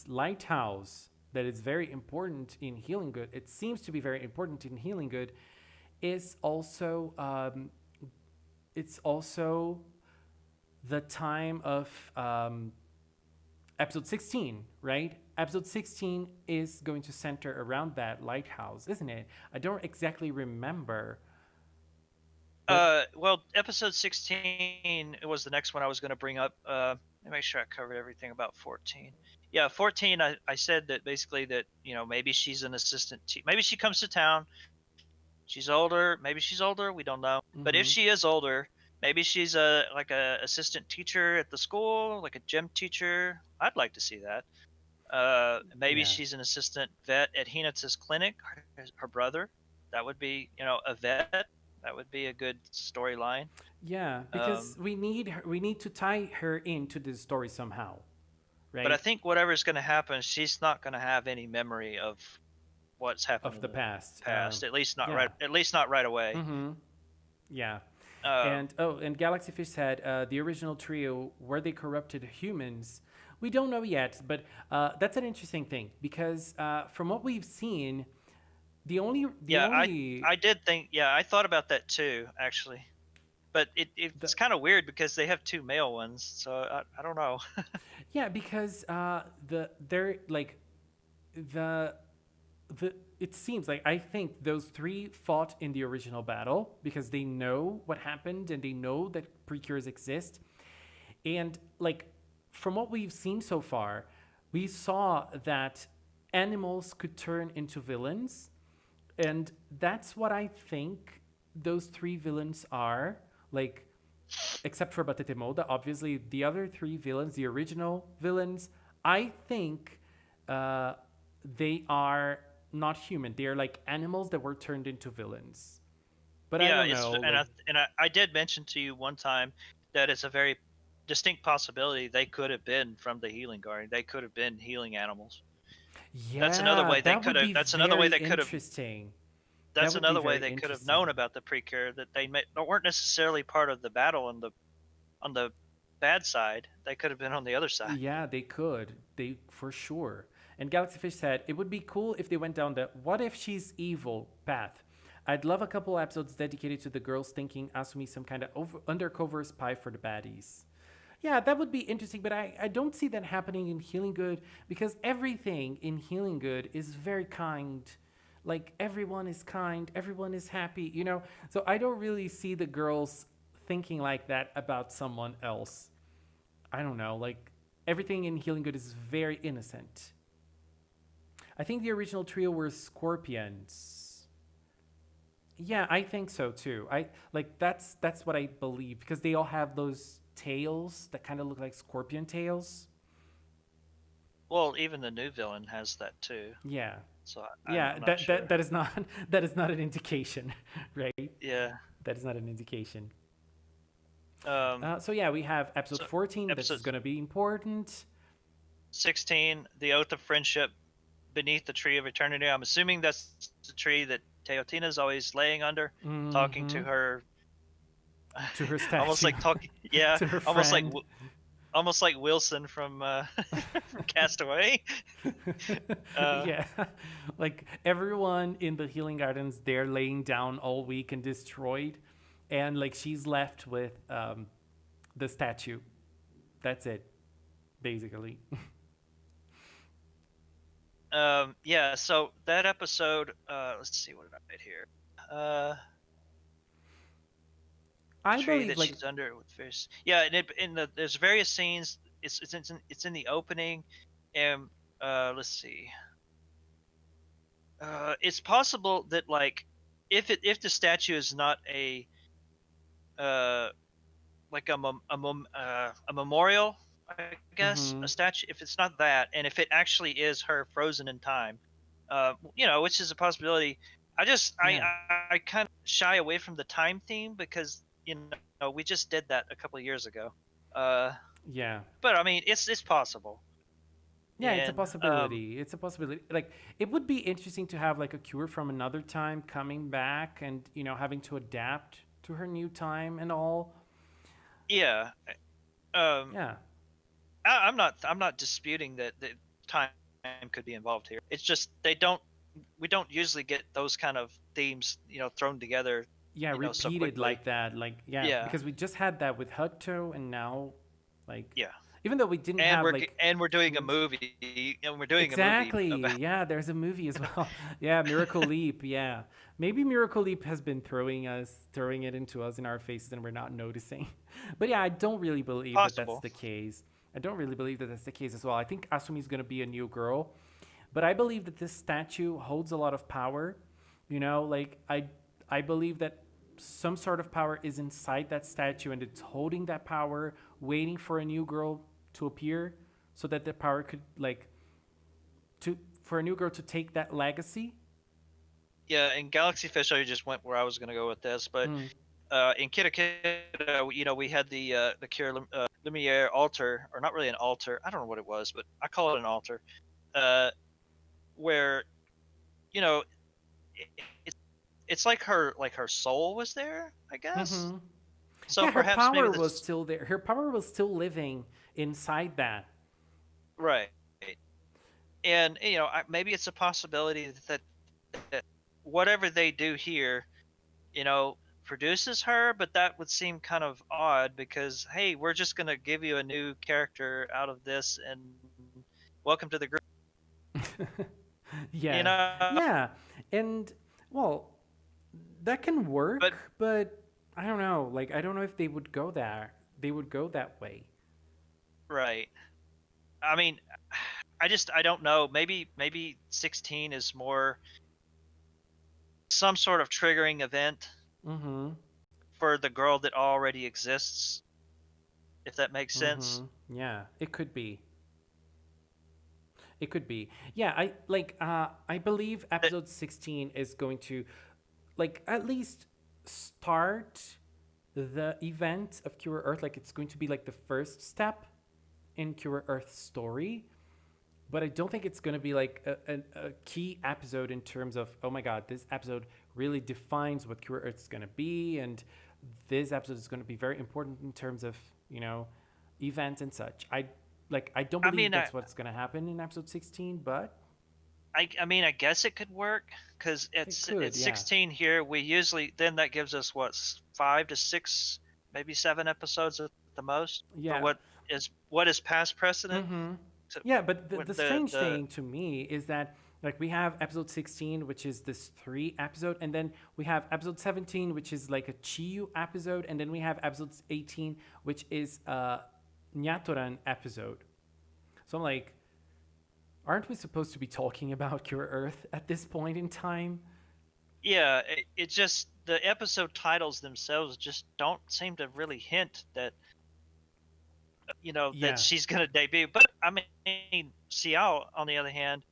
lighthouse that is very important in Healing Good, it seems to be very important in Healing Good, is also it's also the time of episode 16, right? Episode 16 is going to center around that lighthouse, isn't it? I don't exactly remember, but Well, episode 16 was the next one I was going to bring up. Let me make sure I covered everything about 14. Yeah, 14. I said that basically that maybe she's an assistant. Maybe she comes to town. She's older. Maybe she's older. We don't know. But if mm-hmm. she is older, maybe she's a assistant teacher at the school, like a gym teacher. I'd like to see that. Maybe Yeah. she's an assistant vet at Hinata's clinic. Her brother. That would be a vet. That would be a good storyline. Yeah, because Um, we need to tie her into this story somehow, but I right? think whatever's going to happen, she's not going to have any memory of what's happened Of in the the past. past. At least not Yeah. right. At least not right away. Mm-hmm. Yeah. Uh, And oh, and Galaxy Fish said the original trio were they corrupted humans? We don't know yet, but that's an interesting thing because from what we've seen, the yeah, only I did think. Yeah, I thought about that too, actually. But the it's kind of weird because they have two male ones, so I don't know. yeah, because they're like the the it seems like I think those three fought in the original battle because they know what happened and they know that precures exist. And like from what we've seen so far, we saw that animals could turn into villains, and that's what I think those three villains are. Like, except for Batete Moda, obviously the other three villains, the original villains, I think uh, they are not human. They are like animals that were turned into villains. But I Yeah, don't know. Like, I did mention to you one time that it's a very distinct possibility they could have been from the healing guard. They could have been healing animals. That's another yeah, way they that could would have. be That's another way very they could have. interesting. That That's would be another way very they could have known interesting. about the precure, that weren't necessarily part of the battle on the bad side. They could have been on the other side. Yeah, they could. They for sure. And Galaxy Fish said it would be cool if they went down the what if she's evil path. I'd love a couple episodes dedicated to the girls thinking Asumi some kind of undercover spy for the baddies. Yeah, that would be interesting, but I don't see that happening in Healing Good because everything in Healing Good is very kind. Like everyone is kind, everyone is happy, you know? So I don't really see the girls thinking like that about someone else. I don't know, like everything in Healing Good is very innocent. I think the original trio were scorpions. Yeah, I think so too. I like that's what I believe because they all have those tails that kind of look like scorpion tails. Well, even the new villain has that too. Yeah. So Yeah, I'm not sure. that is not that is not an indication, right? Yeah. That is not an indication. So yeah, we have episode So 14. This is episode going to be important. 16, the Oath of Friendship beneath the Tree of Eternity. I'm assuming that's the tree that Teotina's always laying under, talking to Mm-hmm. her, To her almost statue. like talking, yeah, To her almost like friend. almost like Wilson from from Castaway. Uh, Yeah. Like everyone in the healing gardens, they're laying down all weak and destroyed. And like she's left with the statue. That's it, basically. yeah. So that episode, let's see, what did I write here? I Tree believe that like she's under with fish. Yeah, and there's various scenes. It's in the opening, and let's see. It's possible that like if the statue is not a uh like a memorial, I guess, mm-hmm. a statue, if it's not that, and if it actually is her frozen in time, which is a possibility. I just Yeah. I kind of shy away from the time theme because we just did that a couple of years ago. uh Yeah. but I mean it's possible. Yeah, it's a And possibility. It's a possibility. Like it would be interesting to have like a cure from another time coming back and having to adapt to her new time and all. yeah, um Yeah. I'm not disputing that the time could be involved here. It's just we don't usually get those kind of themes, thrown together, Yeah, so repeated quickly. like that. Like yeah, Yeah, because we just had that with Hutto and now like yeah. even though we didn't have like And we're doing a cures. movie, and we're doing a movie Exactly. about. Yeah, there's a movie as well. Yeah, Miracle Leap. Yeah. Maybe Miracle Leap has been throwing it into us in our faces and we're not noticing. But yeah, I don't really believe that that's Possible. the case. I don't really believe that that's the case as well. I think Asumi is going to be a new girl, but I believe that this statue holds a lot of power. Like I believe that some sort of power is inside that statue and it's holding that power, waiting for a new girl to appear so that the power could like to for a new girl to take that legacy. Yeah, in Galaxy Fish, I just went where I was going to go with this, but Mm. in Kidda Kidda, we had the Cure Lumiere altar, or not really an altar. I don't know what it was, but I call it an altar, uh, where you know it, it's like her soul was there, I guess. Mm-hmm. So Yeah, her perhaps maybe power was that's still there. Her power was still living inside that. right. And maybe it's a possibility that whatever they do here, produces her, but that would seem kind of odd because hey, we're just gonna give you a new character out of this and welcome to the group. You Yeah, know, yeah, and well, that can but work, but I don't know. Like, I don't know if they would go there. They would go that way. right. I mean, I don't know. Maybe 16 is more some sort of triggering event Mm-hmm. for the girl that already exists, if that makes sense. Mm-hmm. Yeah, it could be. It could be. Yeah, I believe That- episode 16 is going to like at least start the event of Cure Earth. Like it's going to be like the first step in Cure Earth's story. But I don't think it's going to be like a key episode in terms of, oh my God, this episode really defines what Cure Earth is going to be. And this episode is going to be very important in terms of, events and such. I don't I believe mean, I, that's what's going to happen in episode 16, but I mean, I guess it could work because it could, it's yeah. 16 here. We usually then that gives us what 5 to 6, maybe 7 episodes at the most for Yeah. what is past precedent. Mm-hmm. So Yeah, but with the strange thing to me is that like we have episode 16, which is this 3 episode, and then we have episode 17, which is like a Chiyu episode, and then we have episode 18, which is a Nyatoran episode. So I'm like, aren't we supposed to be talking about Cure Earth at this point in time? yeah, it just the episode titles themselves just don't seem to really hint that that Yeah. she's gonna debut. But I mean, Xiao on the other hand,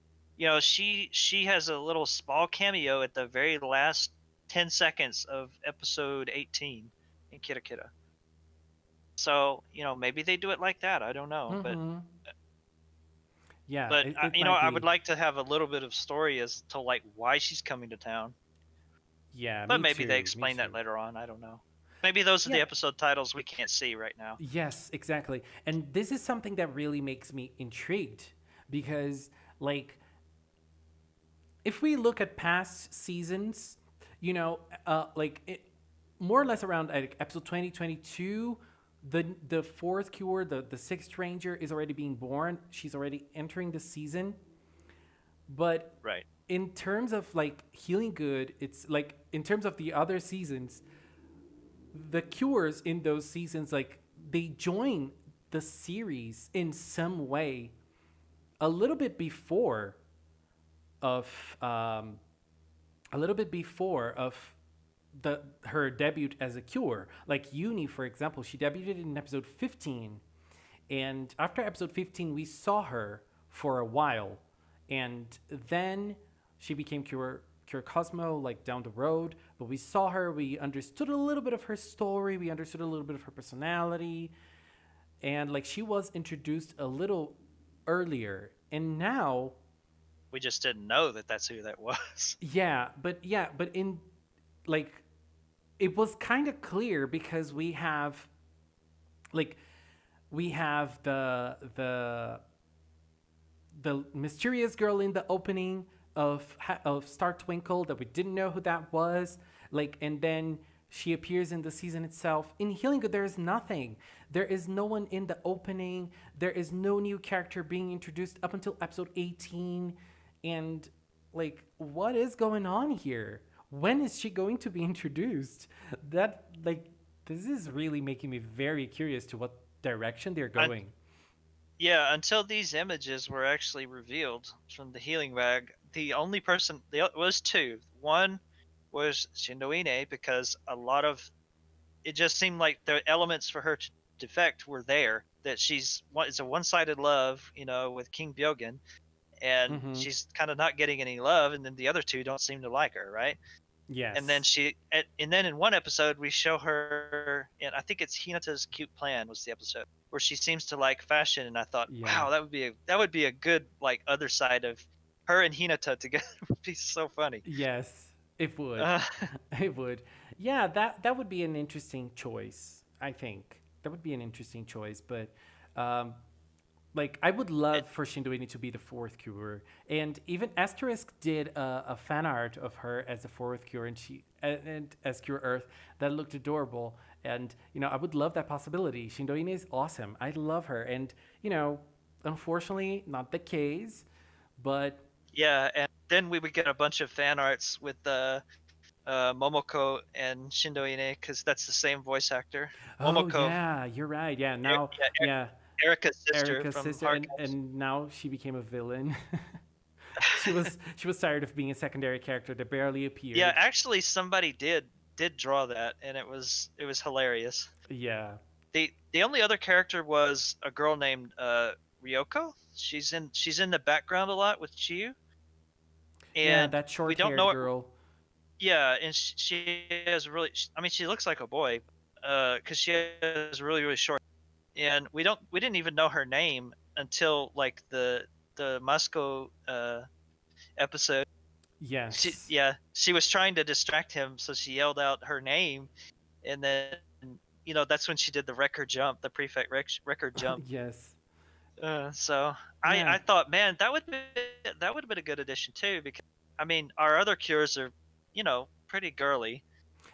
she has a little small cameo at the very last 10 seconds of episode 18 in Kidda Kidda. So maybe they do it like that. I don't know, but Mm-hmm. Yeah, but it might I would be. like to have a little bit of story as to like why she's coming to town. Yeah, But me maybe they too. Me explain that too. later on. I don't know. Maybe those are the Yeah. episode titles we can't see right now. Yes, exactly. And this is something that really makes me intrigued because, like, if we look at past seasons, you know, more or less around like episode 2022, the fourth cure, the sixth ranger is already being born. She's already entering the season. But Right. in terms of like healing good, it's like in terms of the other seasons, the cures in those seasons, like they join the series in some way a little bit before of a little bit before of the her debut as a cure. Like Uni, for example, she debuted in episode 15, and after episode 15, we saw her for a while, and then she became Cure Cosmo like down the road. But we saw her, we understood a little bit of her story, we understood a little bit of her personality, and like she was introduced a little earlier, and now We just didn't know that that's who that was. but in like it was kind of clear because like we have the mysterious girl in the opening of Star Twinkle that we didn't know who that was, like, and then she appears in the season itself. In Healing Good, there is nothing. There is no one in the opening. There is no new character being introduced up until episode 18, and like, what is going on here? When is she going to be introduced? That like this is really making me very curious to what direction they're And going. yeah, until these images were actually revealed from the healing bag, the only person there was two. One was Shindoine because a lot of it just seemed like the elements for her to defect were there. That it's a one-sided love, with King Byogen, and Mm-hmm. she's kind of not getting any love, and then the other two don't seem to like her, right? And then Yes. and then in one episode we show her, and I think it's Hinata's Cute Plan was the episode where she seems to like fashion, and I thought, Yeah. wow, that would be a good like other side of her and Hinata together would be so funny. Yes. It would. Uh, It would. Yeah, that would be an interesting choice. I think that would be an interesting choice. But um, like, I would it, love for Shindoini to be the fourth cure, and even Asterisk did a fan art of her as the fourth cure, and as Cure Earth that looked adorable. And I would love that possibility. Shindoini is awesome. I love her, and unfortunately, not the case. But yeah, and then we would get a bunch of fan arts with Momoko and Shindoine because that's the same voice actor. oh Momoko, yeah, you're right. Yeah, now Yeah, yeah, Erica's sister Erica's from sister, Hard Caps. and now she became a villain. She was tired of being a secondary character that barely Yeah, appeared. actually, somebody did draw that, and it was hilarious. Yeah, The only other character was a girl named Ryoko. She's in the background a lot with Chiyu, yeah, and that we don't short-haired know it. girl. Yeah, and she has really. I mean, she looks like a boy, because she has really really short. And we didn't even know her name until like the Musco episode. Yes, She was trying to distract him, so she yelled out her name, and then that's when she did the record jump, the prefect record jump. yes, So I yeah, I thought, man, that would have been a good addition too, because I mean our other cures are pretty girly,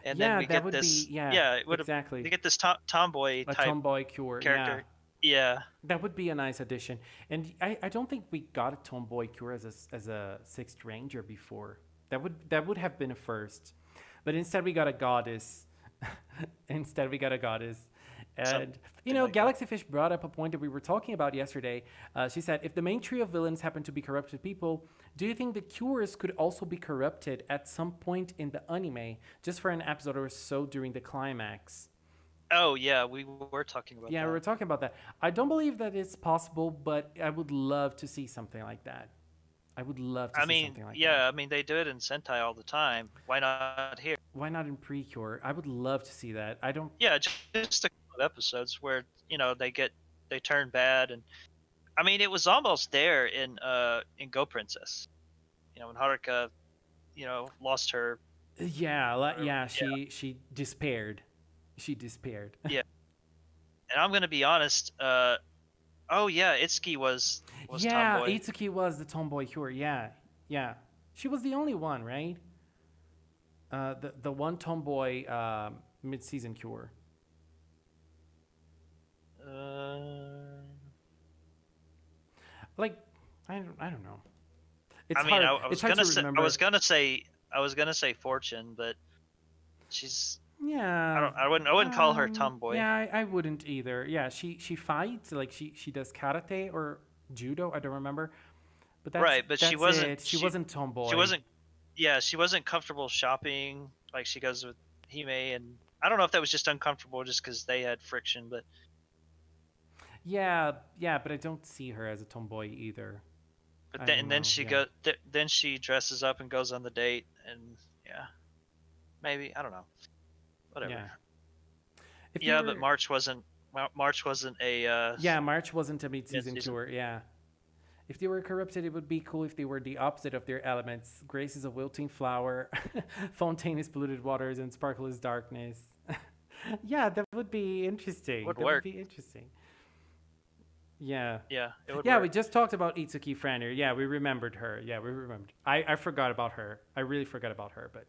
and then yeah. we That get would be this, yeah, yeah, it would have exactly. we get this tomboy A type tomboy cure. Yeah, character. Yeah. that would be a nice addition. And I don't think we got a tomboy cure as a sixth ranger before. That would have been a first. But instead we got a goddess. Instead we got a goddess. Something And like that. Galaxy Fish brought up a point that we were talking about yesterday. She said, if the main trio of villains happen to be corrupted people, do you think the cures could also be corrupted at some point in the anime, just for an episode or so during the climax? Oh yeah, we were talking about Yeah, we that. were talking about that. I don't believe that it's possible, but I would love to see something like that. I would love to I see mean, something like that. yeah, I mean they do it in Sentai all the time. Why not here? Why not in PreCure? I would love to see that. I don't. Yeah, just a of episodes where they turn bad, and I mean it was almost there in Go Princess. When Haruka lost her. Yeah, Whatever. yeah. She despaired. She despaired. Yeah, and I'm gonna be honest. Oh yeah, Itsuki was Yeah, tomboy. Itsuki was the tomboy cure. Yeah, yeah. She was the only one, right? The one tomboy mid-season cure. Uh, Like, I don't know. It's I mean, hard. I It's was hard gonna to say remember. I was gonna say Fortune, but she's Yeah. I wouldn't call her tomboy. Yeah, I wouldn't either. Yeah, she fights like she does karate or judo. I don't remember, but Right, but that's it. She wasn't she tomboy. wasn't yeah, she wasn't comfortable shopping like she goes with Hime, and I don't know if that was just uncomfortable just because they had friction, but Yeah, yeah, but I don't see her as a tomboy either. I then don't and then know. she Yeah, then she dresses up and goes on the date, and yeah, maybe I don't know, whatever. yeah. If they Yeah, but were, March wasn't a yeah, March wasn't a mid-season mid-season. cure. Yeah. If they were corrupted, it would be cool if they were the opposite of their elements. Grace is a wilting flower, Fontaine is polluted waters, and Sparkle is darkness. Yeah, that would be interesting. Would That would work. be interesting. Yeah. Yeah, it would Yeah, we work. just talked about Itsuki Franner. Yeah, we remembered her. Yeah, we remembered. I forgot about her. I really forgot about her, but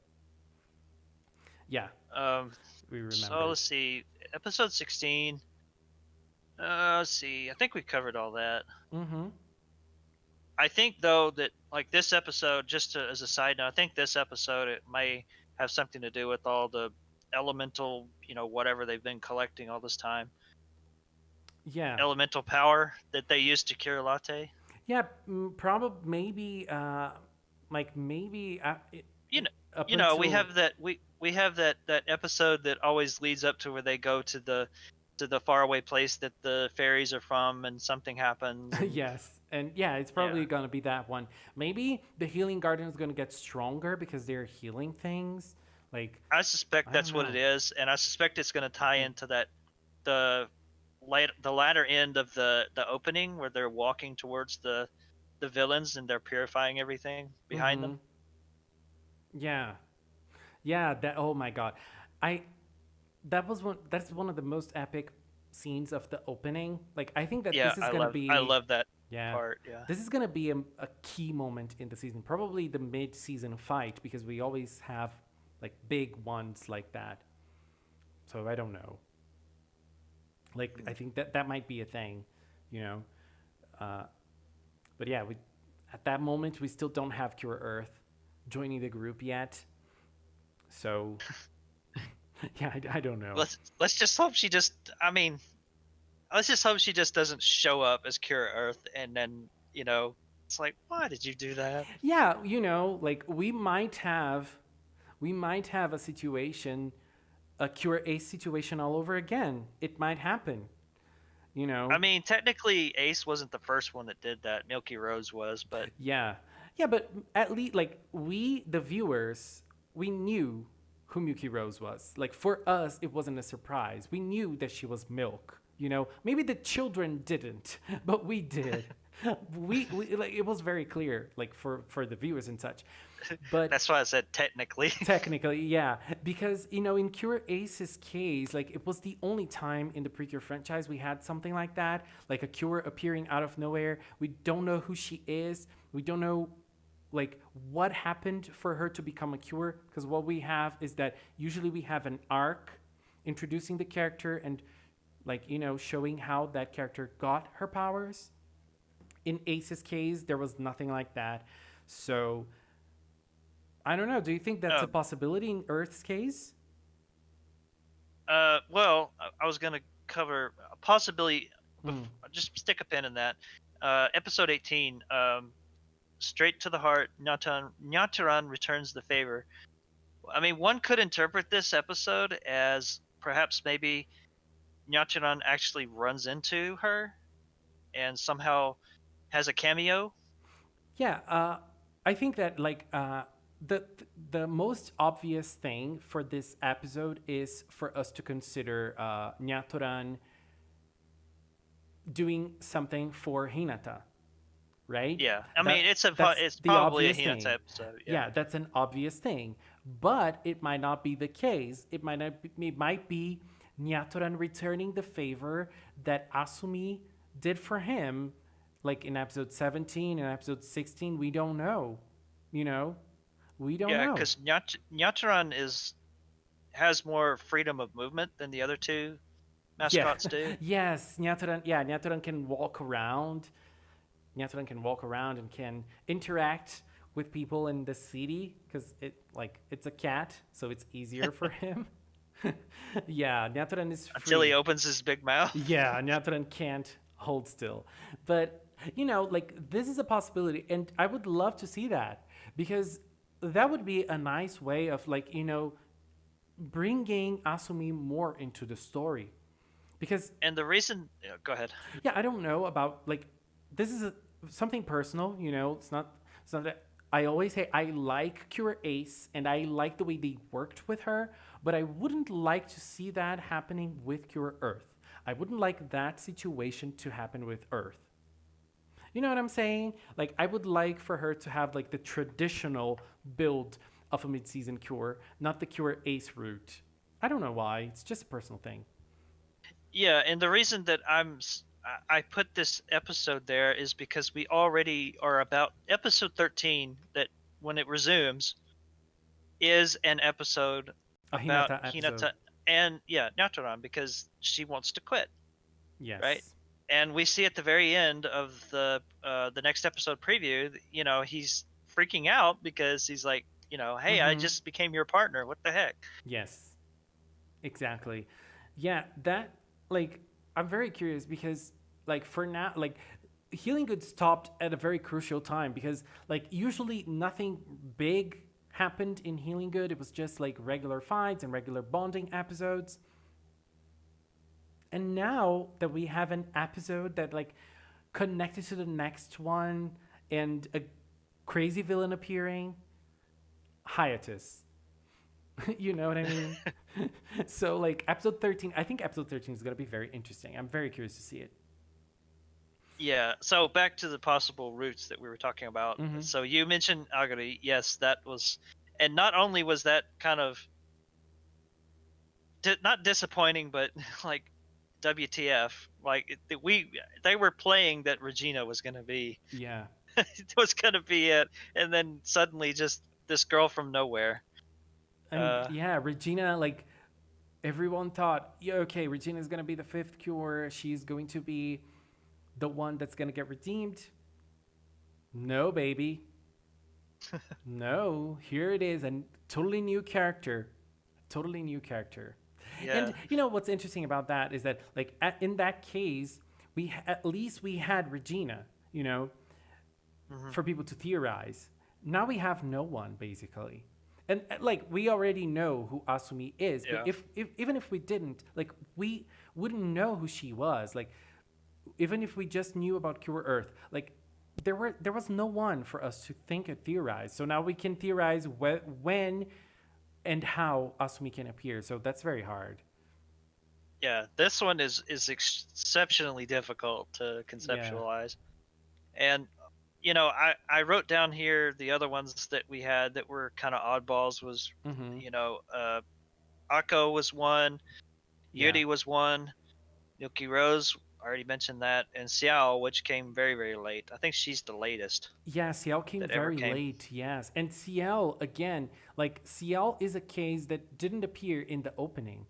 yeah, Um, we so remembered. let's see, episode 16. Let's see. I think we covered all that. Mm-hmm. I think though that like this episode, as a side note, I think this episode it may have something to do with all the elemental, whatever they've been collecting all this time, Yeah. elemental power that they used to cure latte. Yeah, probably maybe like maybe You know, up we until have we have that episode that always leads up to where they go to the faraway place that the fairies are from, and something happens, and yes. And yeah, it's yeah. probably going to be that one. Maybe the healing garden is going to get stronger because they're healing things. Like, I suspect I don't that's what it know. is, and I suspect it's going to tie Mm. into the the latter end of the opening where they're walking towards the villains and they're purifying everything behind them. Mhm. Yeah. Yeah, that oh my god. I that's one of the most epic scenes of the opening. Like I think that Yeah, this is going to I be love that yeah. part. Yeah. This is going to be a key moment in the season. Probably the mid-season fight because we always have like big ones like that. So I don't know. Like I think that that might be a thing, you know. Uh, but yeah, we at that moment we still don't have Cure Earth joining the group yet. So yeah, I don't know. Let's just hope she just. I mean, let's just hope she just doesn't show up as Cure Earth, and then it's like, why did you do that? Yeah, you know, like we might have a situation, a Cure Ace situation all over again. It might happen, you I know. mean, technically, Ace wasn't the first one that did that. Milky Rose was, but Yeah. Yeah, but at least like we the viewers, we knew who Miyuki Rose was. Like for us, it wasn't a surprise. We knew that she was Milk. You know, maybe the children didn't, but we did. We like it was very clear, like for the viewers and such. But that's why I said technically. technically, yeah, because you know, in Cure Ace's case, like it was the only time in the PreCure franchise we had something like that, like a Cure appearing out of nowhere. We don't know who she is. We don't know like what happened for her to become a Cure, because what we have is that usually we have an arc introducing the character and like you know showing how that character got her powers. In Ace's case, there was nothing like that. So I don't know. Do you think that's a um, possibility in Earth's case? well, I was gonna cover a possibility. Mm. Just stick a pin in that. Episode 18. Straight to the heart. Nyataran returns the favor. I mean, one could interpret this episode as perhaps maybe Nyataran actually runs into her and somehow has a cameo. Yeah, I think that like the the most obvious thing for this episode is for us to consider Nyatoran doing something for Hinata, right? Yeah, I mean That's it's the probably a obvious Hinata thing. episode. Yeah, Yeah, that's an obvious thing, but it might not be the case. It might be Nyatoran returning the favor that Asumi did for him, like in episode 17 and episode 16. We don't know, you know, we don't yeah, know. because Nyataran has more freedom of movement than the other two Yeah, mascots do. yes, Nyatoran. Yeah, Nyatoran can walk around. Nyatoran can walk around and can interact with people in the city because it's a cat, so it's easier for him. Yeah, Nyatoran is Until he free. opens his big mouth. Yeah, Nyatoran can't hold still. But like this is a possibility, and I would love to see that because that would be a nice way of bringing Asumi more into the story. Because And the reason, go ahead. yeah, I don't know about like this is something personal. It's not that I always say I like Cure Ace and I like the way they worked with her, but I wouldn't like to see that happening with Cure Earth. I wouldn't like that situation to happen with Earth. You know what I'm saying? Like I would like for her to have like the traditional build of a mid-season cure, not the Cure Ace route. I don't know why. It's just a personal thing. Yeah, and the reason that I put this episode there is because we already are about episode 13 that when it resumes is an episode A about Hinata episode. Hinata and yeah, Nyataran because she wants to quit, right? Yes. And we see at the very end of the next episode preview, he's freaking out because he's like, hey, I Mm-hmm. just became your partner. What the heck? Yes. Exactly. Yeah, that like I'm very curious because like for now like Healing Good stopped at a very crucial time because like usually nothing big happened in Healing Good. It was just like regular fights and regular bonding episodes. And now that we have an episode that like connected to the next one and a crazy villain appearing, hiatus. You know what I mean? So like episode 13, I think episode 13 is going to be very interesting. I'm very curious to see it. Yeah. So back to the possible routes that we were talking about. Mm-hmm. So you mentioned Agari. Yes, that was, and not only was that kind of not disappointing, but like WTF. Like they were playing that Regina was going to be Yeah. it was going to be it, and then suddenly just this girl from nowhere. And yeah, Regina, like everyone thought, yeah, okay, Regina is going to be the fifth cure. She's going to be the one that's going to get redeemed. No, baby. No, here it is, a totally new character. Totally new character. Yeah. And what's interesting about that is that like in that case, at least we had Regina, Mm-hmm. for people to theorize. Now we have no one basically. And like we already know who Asumi is, but Yeah. if even if we didn't, like we wouldn't know who she was. Like even if we just knew about Cure Earth, like there was no one for us to think and theorize. So now we can theorize when and how Asumi can appear. So that's very hard. Yeah. This one is exceptionally difficult to Yeah. conceptualize, and I wrote down here the other ones that we had that were kind of oddballs was, Mm-hmm. Akko was one, Yeah. Yuri was one, Milky Rose, I already mentioned that, and Xiao, which came very, very late. I think she's the latest Yeah, Ciel came that ever very came. late, yes. And Ciel, again, like Ciel is a case that didn't appear in the opening.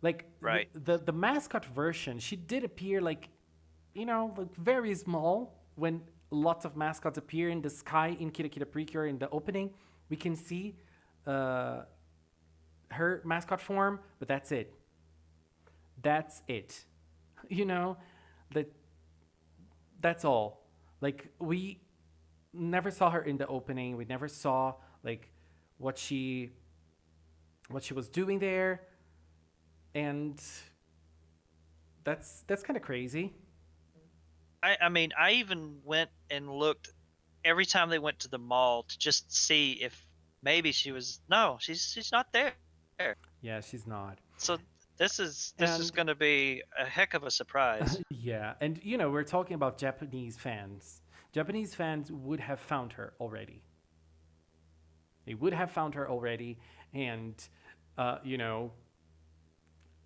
Like Right. the mascot version, she did appear like very small when lots of mascots appear in the sky in Kira Kira PreCure in the opening. We can see uh, her mascot form, but that's it. That's it. You know, that that's all. Like we never saw her in the opening. We never saw like what she what she was doing there, and that's kind of crazy. I mean, I even went and looked every time they went to the mall to just see if maybe she was. No, she's not there. Yeah, she's not. So this is And going to be a heck of a surprise. yeah, and we're talking about Japanese fans. Japanese fans would have found her already. They would have found her already, and uh, you know,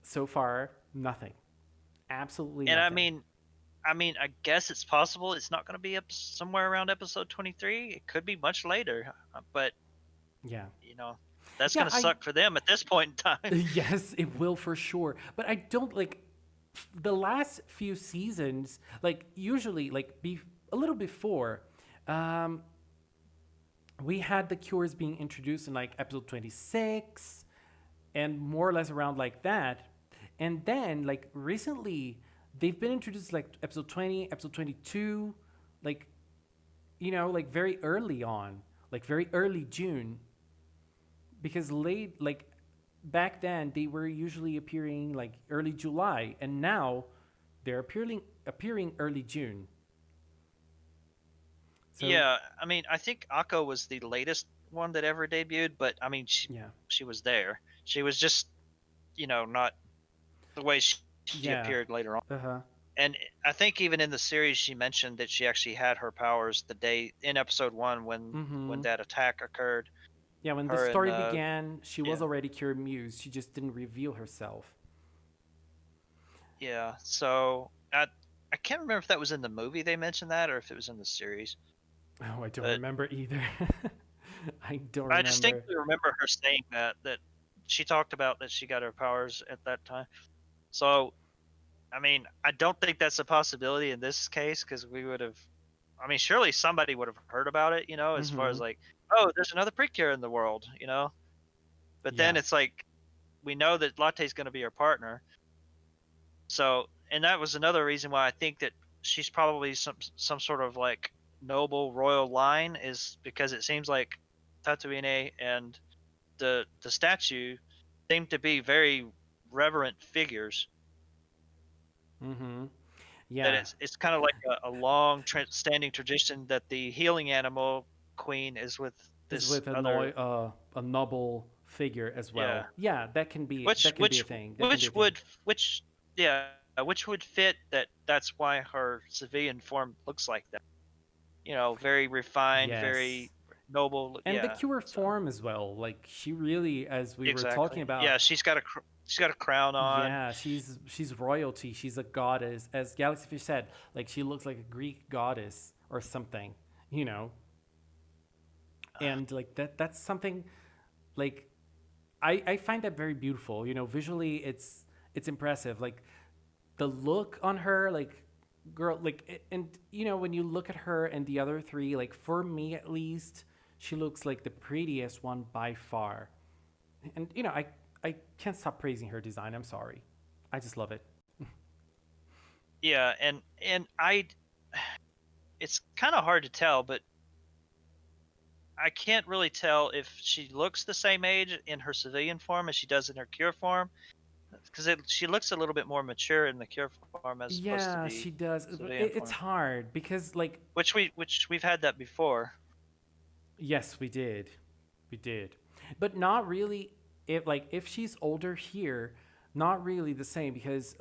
so far nothing. Absolutely And nothing. I guess it's possible it's not going to be up somewhere around episode 23. It could be much later, but Yeah. you know, that's Yeah, going to I suck for them at this point in time. yes, it will for sure. But I don't like the last few seasons, like usually a little before, um we had the cures being introduced in like episode 26 and more or less around like that. And then like recently they've been introduced like episode 20, episode 22, like like very early on, like very early June, because late like back then they were usually appearing like early July, and now they're appearing early June. So Yeah, I think Akko was the latest one that ever debuted, but yeah, she was there. She was just not the way she yeah, appeared later on. uh huh, And I think even in the series she mentioned that she actually had her powers the day in episode 1 when mm-hmm. that attack occurred. Yeah, when the Her and story began, she was yeah. already Cure Muse. She just didn't reveal herself. Yeah. So I can't remember if that was in the movie they mentioned that or if it was in the series. Oh, I don't But remember either. I don't I remember. distinctly remember her saying that she talked about that she got her powers at that time. So I don't think that's a possibility in this case because we would have. Surely somebody would have heard about it, as far Mm-hmm. as like, oh, there's another PreCure in the world. But then Yeah. it's like, we know that Latte's going to be her partner. So, and that was another reason why I think that she's probably some sort of like noble royal line, is because it seems like Tatooine and the statue seem to be very reverent figures. Mm-hmm. That Yeah. it's kind of like a long standing tradition that the healing animal queen is with Is this with other. a noble figure as Yeah, well. Yeah, which that can be a which thing. That can be a which thing. would which yeah which would fit that. That's why her civilian form looks like that. Very refined, Yes. very noble. And the Yeah. Cure So form as well. Like she really, as we were talking exactly. about, Yeah, she's got a crown on. yeah, she's royalty. She's a goddess, as Galaxy Fish said. Like she looks like a Greek goddess or something, you know. And like that's something like I find that very beautiful. Visually it's impressive. Like the look on her, like girl, like and when you look at her and the other three, like for me at least, she looks like the prettiest one by far. And I can't stop praising her design. I'm sorry, I just love it. Yeah, and it's kind of hard to tell, but I can't really tell if she looks the same age in her civilian form as she does in her cure form, because she looks a little bit more mature in the cure form as opposed to Yeah, the she does. But civilian it's form, hard because like which we've had that before. yes, we did, but not really. If she's older here, not really the same because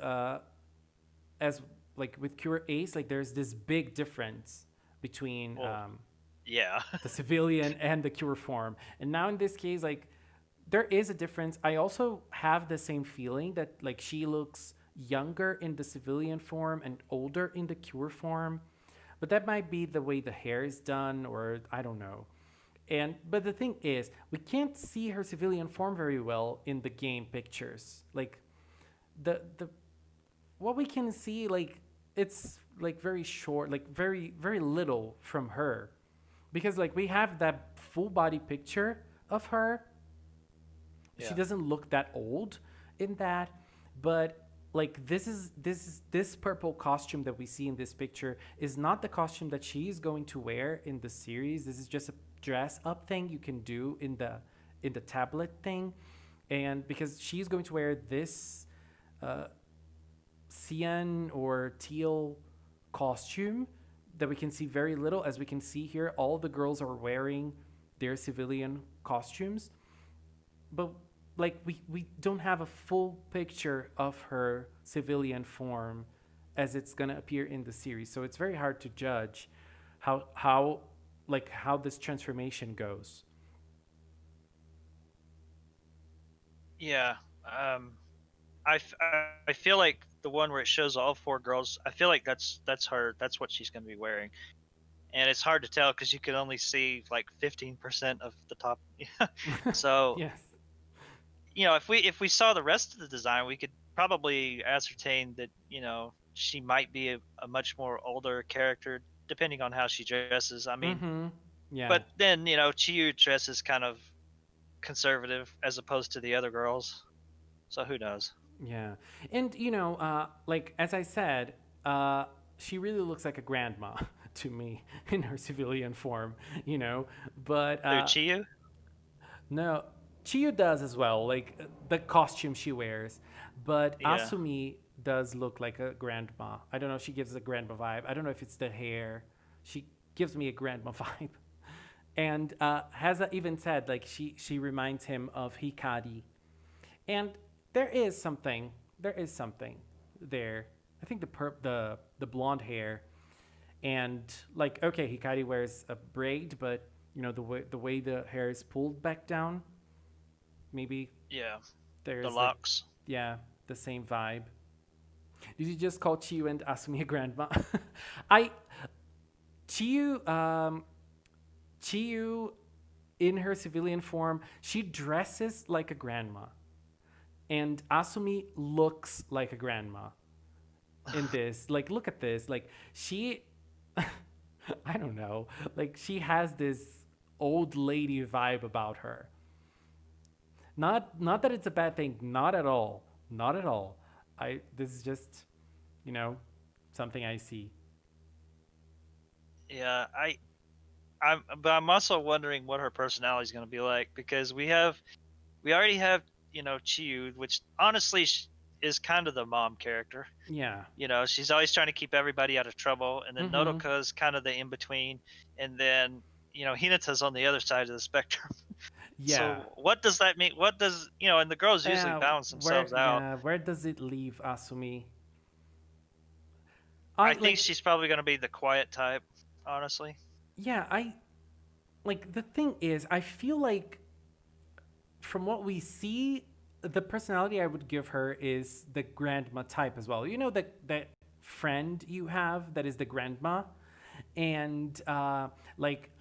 as like with Cure Ace, like there's this big difference between Well, yeah. the civilian and the Cure form, and now in this case, like there is a difference. I also have the same feeling that like she looks younger in the civilian form and older in the Cure form, but that might be the way the hair is done, or I don't know. And but the thing is, we can't see her civilian form very well in the game pictures. Like the what we can see, like it's like very short, like very little from her, because like we have that full body picture of her. She Yeah. doesn't look that old in that, but like this purple costume that we see in this picture is not the costume that she's going to wear in the series. This is just a dress up thing you can do in the tablet thing, and because she's going to wear this uh, cyan or teal costume that we can see very little. As we can see here, all the girls are wearing their civilian costumes, but like we don't have a full picture of her civilian form as it's gonna appear in the series. So it's very hard to judge how like how this transformation goes. Yeah. Um, I feel like the one where it shows all four girls. I feel like that's her. That's what she's going to be wearing, and it's hard to tell because you can only see like 15% of the top. So Yes. if we saw the rest of the design, we could probably ascertain that she might be a much more older character depending on how she dresses. I mean, Mm-hmm. Yeah. but then Chiyu dresses kind of conservative as opposed to the other girls. So who knows? Yeah. And like as I said, she really looks like a grandma to me in her civilian form, you know. But Who, Chiyu? no, Chiyu does as well, like the costume she wears. But Yeah. Asumi does look like a grandma. I don't know. She gives a grandma vibe. I don't know if it's the hair. She gives me a grandma vibe. And Haza even said like she reminds him of Hikari, and there is something. There is something there. I think the blonde hair and like okay, Hikari wears a braid, but the way the hair is pulled back down, maybe Yeah. The there's like locks. yeah the same vibe. Did you just call Chiyu and Asumi a grandma? I Chiyu Chiyu in her civilian form, she dresses like a grandma, and Asumi looks like a grandma in this. Like, look at this. Like, she, I don't know. Like, she has this old lady vibe about her. Not that it's a bad thing. Not at all. Not at all. This is just, you know, something I see. Yeah, but I'm also wondering what her personality is going to be like because we already have Chiyu, which honestly is kind of the mom character. Yeah. She's always trying to keep everybody out of trouble, and then Mm-hmm. Nodoka is kind of the in between, and then Hinata's on the other side of the spectrum. Yeah. So what does that mean? What does and the girls usually balance themselves out. Where does it leave Asumi? I I think like she's probably going to be the quiet type, honestly. yeah, I like the thing is I feel like from what we see, the personality I would give her is the grandma type as well. You know that friend you have that is the grandma, and like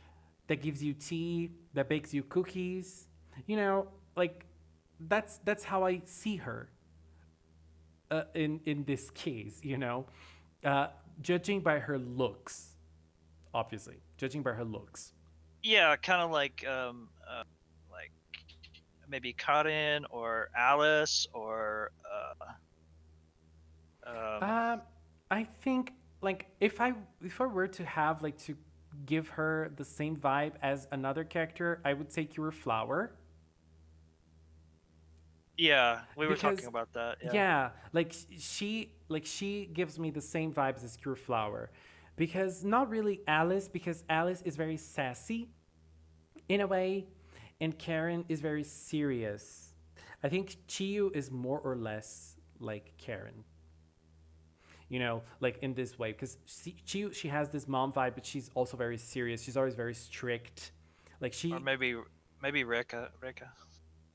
that gives you tea, that bakes you cookies. Like that's how I see her in this case. Uh, Judging by her looks, obviously, judging by her looks. Yeah, kind of like maybe Karin or Alice or um, Um, I think like if I were to have like to give her the same vibe as another character, I would say Cure Flower yeah, we were talking because about that. Yeah. yeah, she gives me the same vibes as Cure Flower because not really Alice because Alice is very sassy in a way and Karen is very serious. I think Chiyu is more or less like Karen. Like in this way, because she has this mom vibe, but she's also very serious. She's always very strict. Like Or she, maybe Reka.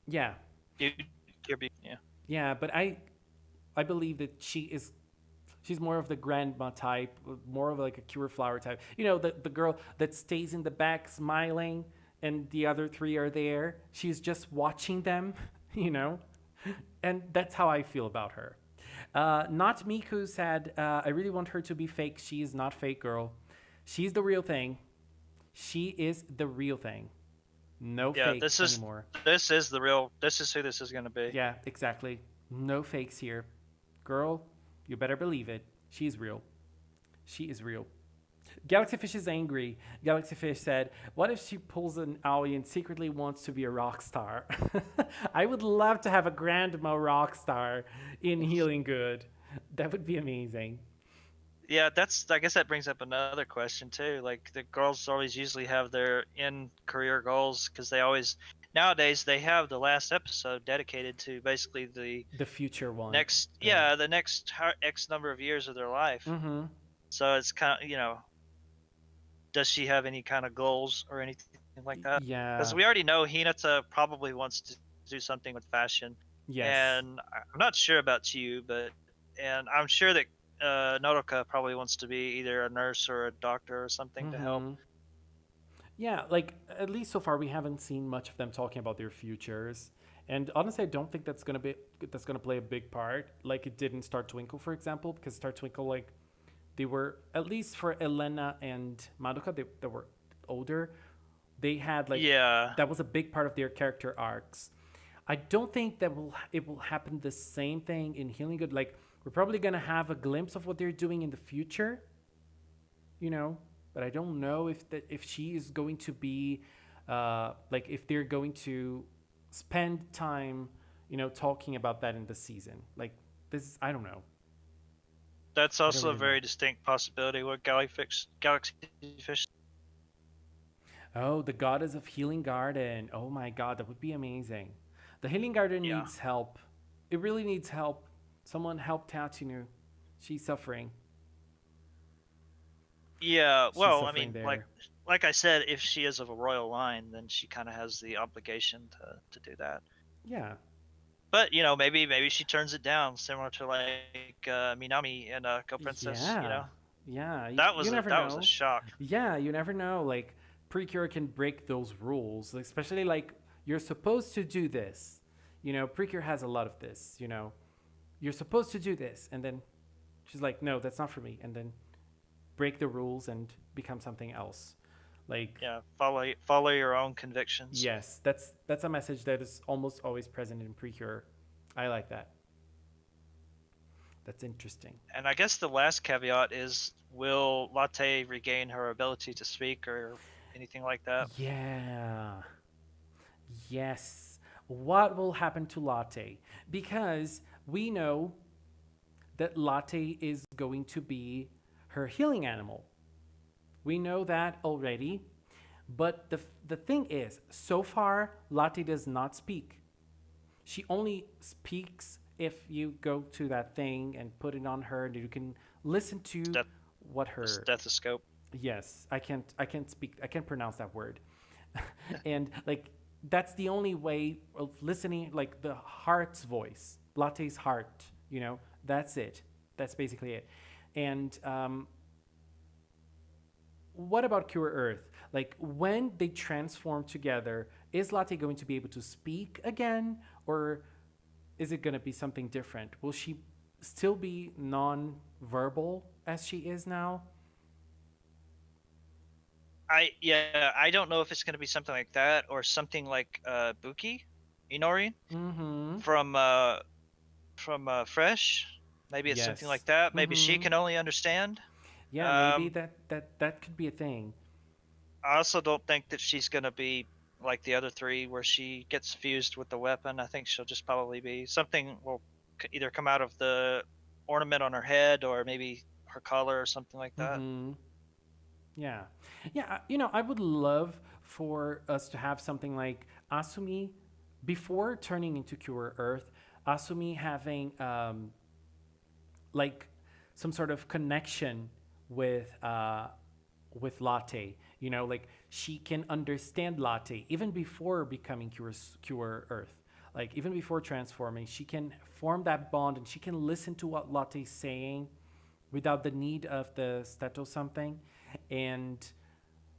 yeah, You, yeah. yeah. But I believe that she's more of the grandma type, more of like a Cure Flower type. The girl that stays in the back smiling, and the other three are there. She's just watching them, you know, and that's how I feel about her. Not Miku said, I really want her to be fake. She is not fake, girl. She's the real thing. She is the real thing. No Yeah, fakes anymore. this is the real. This is who this is going to be. Yeah, exactly. No fakes here. Girl, you better believe it. She's real. She is real. Galaxy Fish is angry. Galaxy Fish said, what if she pulls an Aoi and secretly wants to be a rock star? I would love to have a grandma rock star in Healing Good. That would be amazing. Yeah, that's. I guess that brings up another question too. Like the girls always usually have their in career goals because they always nowadays they have the last episode dedicated to basically the The future one. next The yeah the next X number of years of their life. mm-hmm. So it's kind of does she have any kind of goals or anything like that? Because Yeah. we already know Hinata probably wants to do something with fashion, Yes. and I'm not sure about you, and I'm sure that Nodoka probably wants to be either a nurse or a doctor or something to help. Mm-hmm. Yeah, like at least so far we haven't seen much of them talking about their futures. And honestly, I don't think that's gonna play a big part, like it did in Star Twinkle, for example, because Star Twinkle, like they were at least for Elena and Madoka, they were older. They had like Yeah, that was a big part of their character arcs. I don't think that it will happen the same thing in Healing Good. Like we're probably gonna have a glimpse of what they're doing in the future, you know, but I don't know if she is going to be like if they're going to spend time, talking about that in the season. Like this, I don't know. that's I don't also a really know. very distinct possibility. What Galaxy Fish? Oh, the goddess of Healing Garden. Oh my god, that would be amazing. The Healing Garden Yeah, needs help. It really needs help. Someone help Tatunu. She's suffering. yeah. She's Well, I suffering mean, there. like I said, if she is of a royal line, then she kind of has the obligation to do that. Yeah. But maybe she turns it down, similar to like Minami and Go Princess. Yeah. Yeah. That You was a never that was a know. shock. Yeah, you never know. Like, PreCure can break those rules, especially like you're supposed to do this. PreCure has a lot of this. You're supposed to do this. And then she's like, no, that's not for me. And then break the rules and become something else. Like, Yeah, follow your own convictions. yes, that's a message that is almost always present in PreCure. I like that. That's interesting. And I guess the last caveat is, will Latte regain her ability to speak or anything like that? Yeah. Yes. What will happen to Latte? Because we know that Latte is going to be her healing animal. We know that already. But the thing is, so far, Latte does not speak. She only speaks if you go to that thing and put it on her and you can listen to Steth- what the her. stethoscope. Yes, I can't speak, I can't pronounce that word. And like that's the only way of listening, like the heart's voice, Latte's heart, that's it. That's basically it. And what about Cure Earth? Like when they transform together, is Latte going to be able to speak again, or is it going to be something different? Will she still be non-verbal as she is now? I don't know if it's going to be something like that or something like Buki Inori Mm-hmm. from Fresh. Maybe it's something like Yes. that. Maybe she Mm-hmm. can only understand. Yeah, maybe Um, that could be a thing. I also don't think that she's going to be like the other three where she gets fused with the weapon. I think she'll just probably be something will either come out of the ornament on her head or maybe her collar or something like that. Mm-hmm. Yeah. Yeah, I would love for us to have something like Asumi before turning into Cure Earth, Asumi having like some sort of connection with Latte. Like she can understand Latte even before becoming Cure Earth. Like even before transforming, she can form that bond and she can listen to what Latte's saying without the need of the stato something. And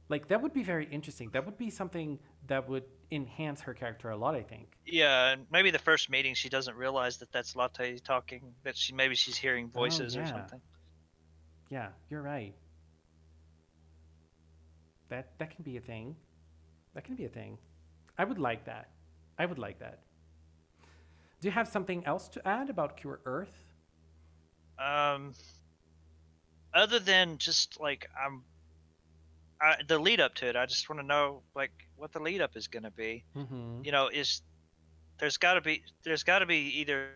like that would be very interesting. That would be something that would enhance her character a lot, I think. Yeah, and maybe the first meeting she doesn't realize that that's Latte talking. That maybe she's hearing Oh voices or yeah. something. Yeah, you're right. That can be a thing. That can be a thing. I would like that. I would like that. Do you have something else to add about Cure Earth? Um, Other than just like the lead up to it, I just want to know like what the lead up is going to be. Mm-hmm. Is there's got to be either.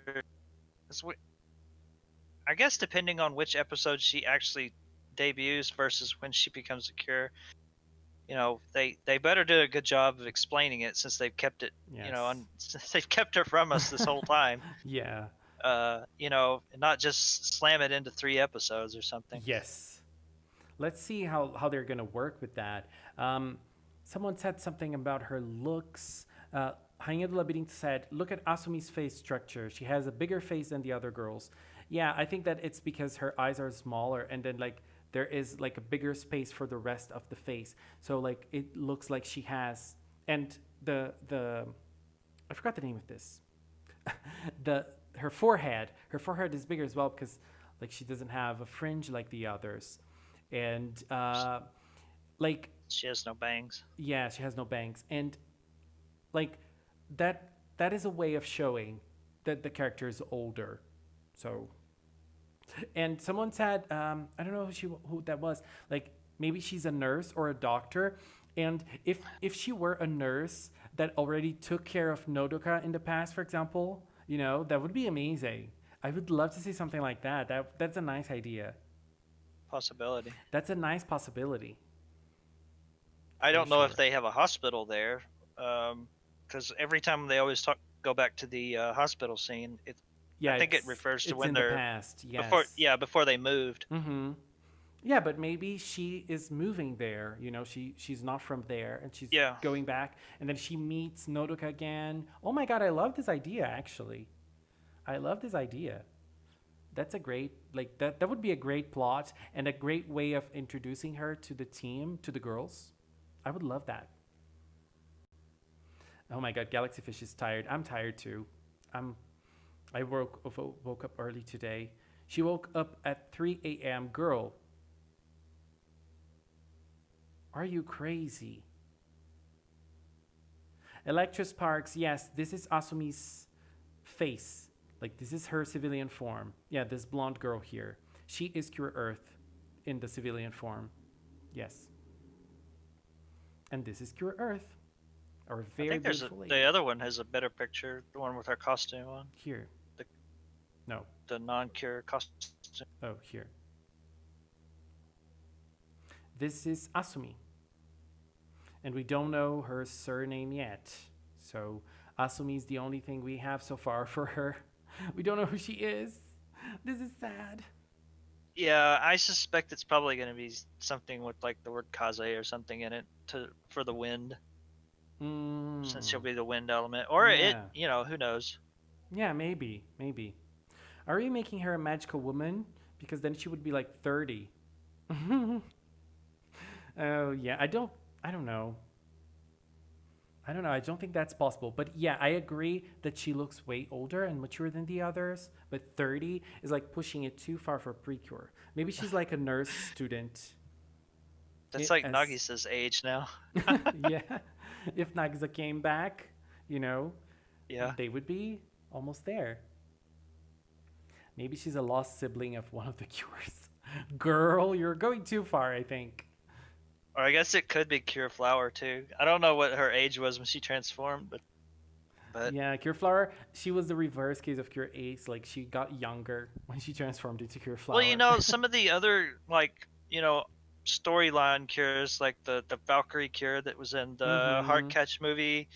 I guess depending on which episode she actually debuts versus when she becomes a cure, they better do a good job of explaining it since they've kept it, Yes. since they've kept her from us this whole time. Yeah. And not just slam it into 3 episodes or something. Yes. Let's see how they're going to work with that. Um, Someone said something about her looks. Rainha do Labirinto said, look at Asumi's face structure. She has a bigger face than the other girls. Yeah, I think that it's because her eyes are smaller and then like there is like a bigger space for the rest of the face. So like it looks like she has and the I forgot the name of this. the her forehead is bigger as well because like she doesn't have a fringe like the others and like She has no bangs. yeah, she has no bangs and like that is a way of showing that the character is older. So and someone said I don't know who that was, like maybe she's a nurse or a doctor, and if she were a nurse that already took care of Nodoka in the past, for example, that would be amazing. I would love to see something like that's a nice idea. Possibility. That's a nice possibility I for don't know sure. if they have a hospital there, because every time they always go back to the hospital scene. I Yeah, think it refers to it's when in the they're past, yes. before they moved. Mm-hmm. Yeah, but maybe she is moving there. She's not from there, and she's Yeah, going back, and then she meets Nodoka again. Oh my god, I love this idea. Actually, I love this idea. That's a great like that. That would be a great plot and a great way of introducing her to the team, to the girls. I would love that. Oh my god, Galaxy Fish is tired. I'm tired too. I'm. I woke up early today. She woke up at 3 a.m. Girl, are you crazy? Electra Sparks, yes, this is Asumi's face. Like, this is her civilian form. Yeah, this blonde girl here. She is Cure Earth in the civilian form. Yes. And this is Cure Earth, our I very think beautiful the lady. other one has a better picture. The one with her costume on, Here. the No. the non-cure costume. Oh, here. This is Asumi. And we don't know her surname yet. So Asumi is the only thing we have so far for her. We don't know who she is. This is sad. Yeah, I suspect it's probably going to be something with like the word kaze or something in it for the wind, since she'll Mm, be the wind element, or yeah. who knows. Yeah, maybe. Maybe. Are you making her a magical woman? Because then she would be like 30. Oh, yeah. I don't know. I don't know. I don't think that's possible. But yeah, I agree that she looks way older and mature than the others. But 30 is like pushing it too far for PreCure. Maybe she's like a nurse student. That's like As Nagisa's age now. yeah, if Nagisa came back, you know, Yeah. they would be almost there. Maybe she's a lost sibling of one of the cures. Girl, you're going too far, I think. Or I guess it could be Cure Flower too. I don't know what her age was when she transformed, but Yeah, Cure Flower, she was the reverse case of Cure Ace. Like, she got younger when she transformed into Cure well, Flower. some of the other like storyline cures, like the Valkyrie cure that was in the Heart Mm-hmm. Catch movie,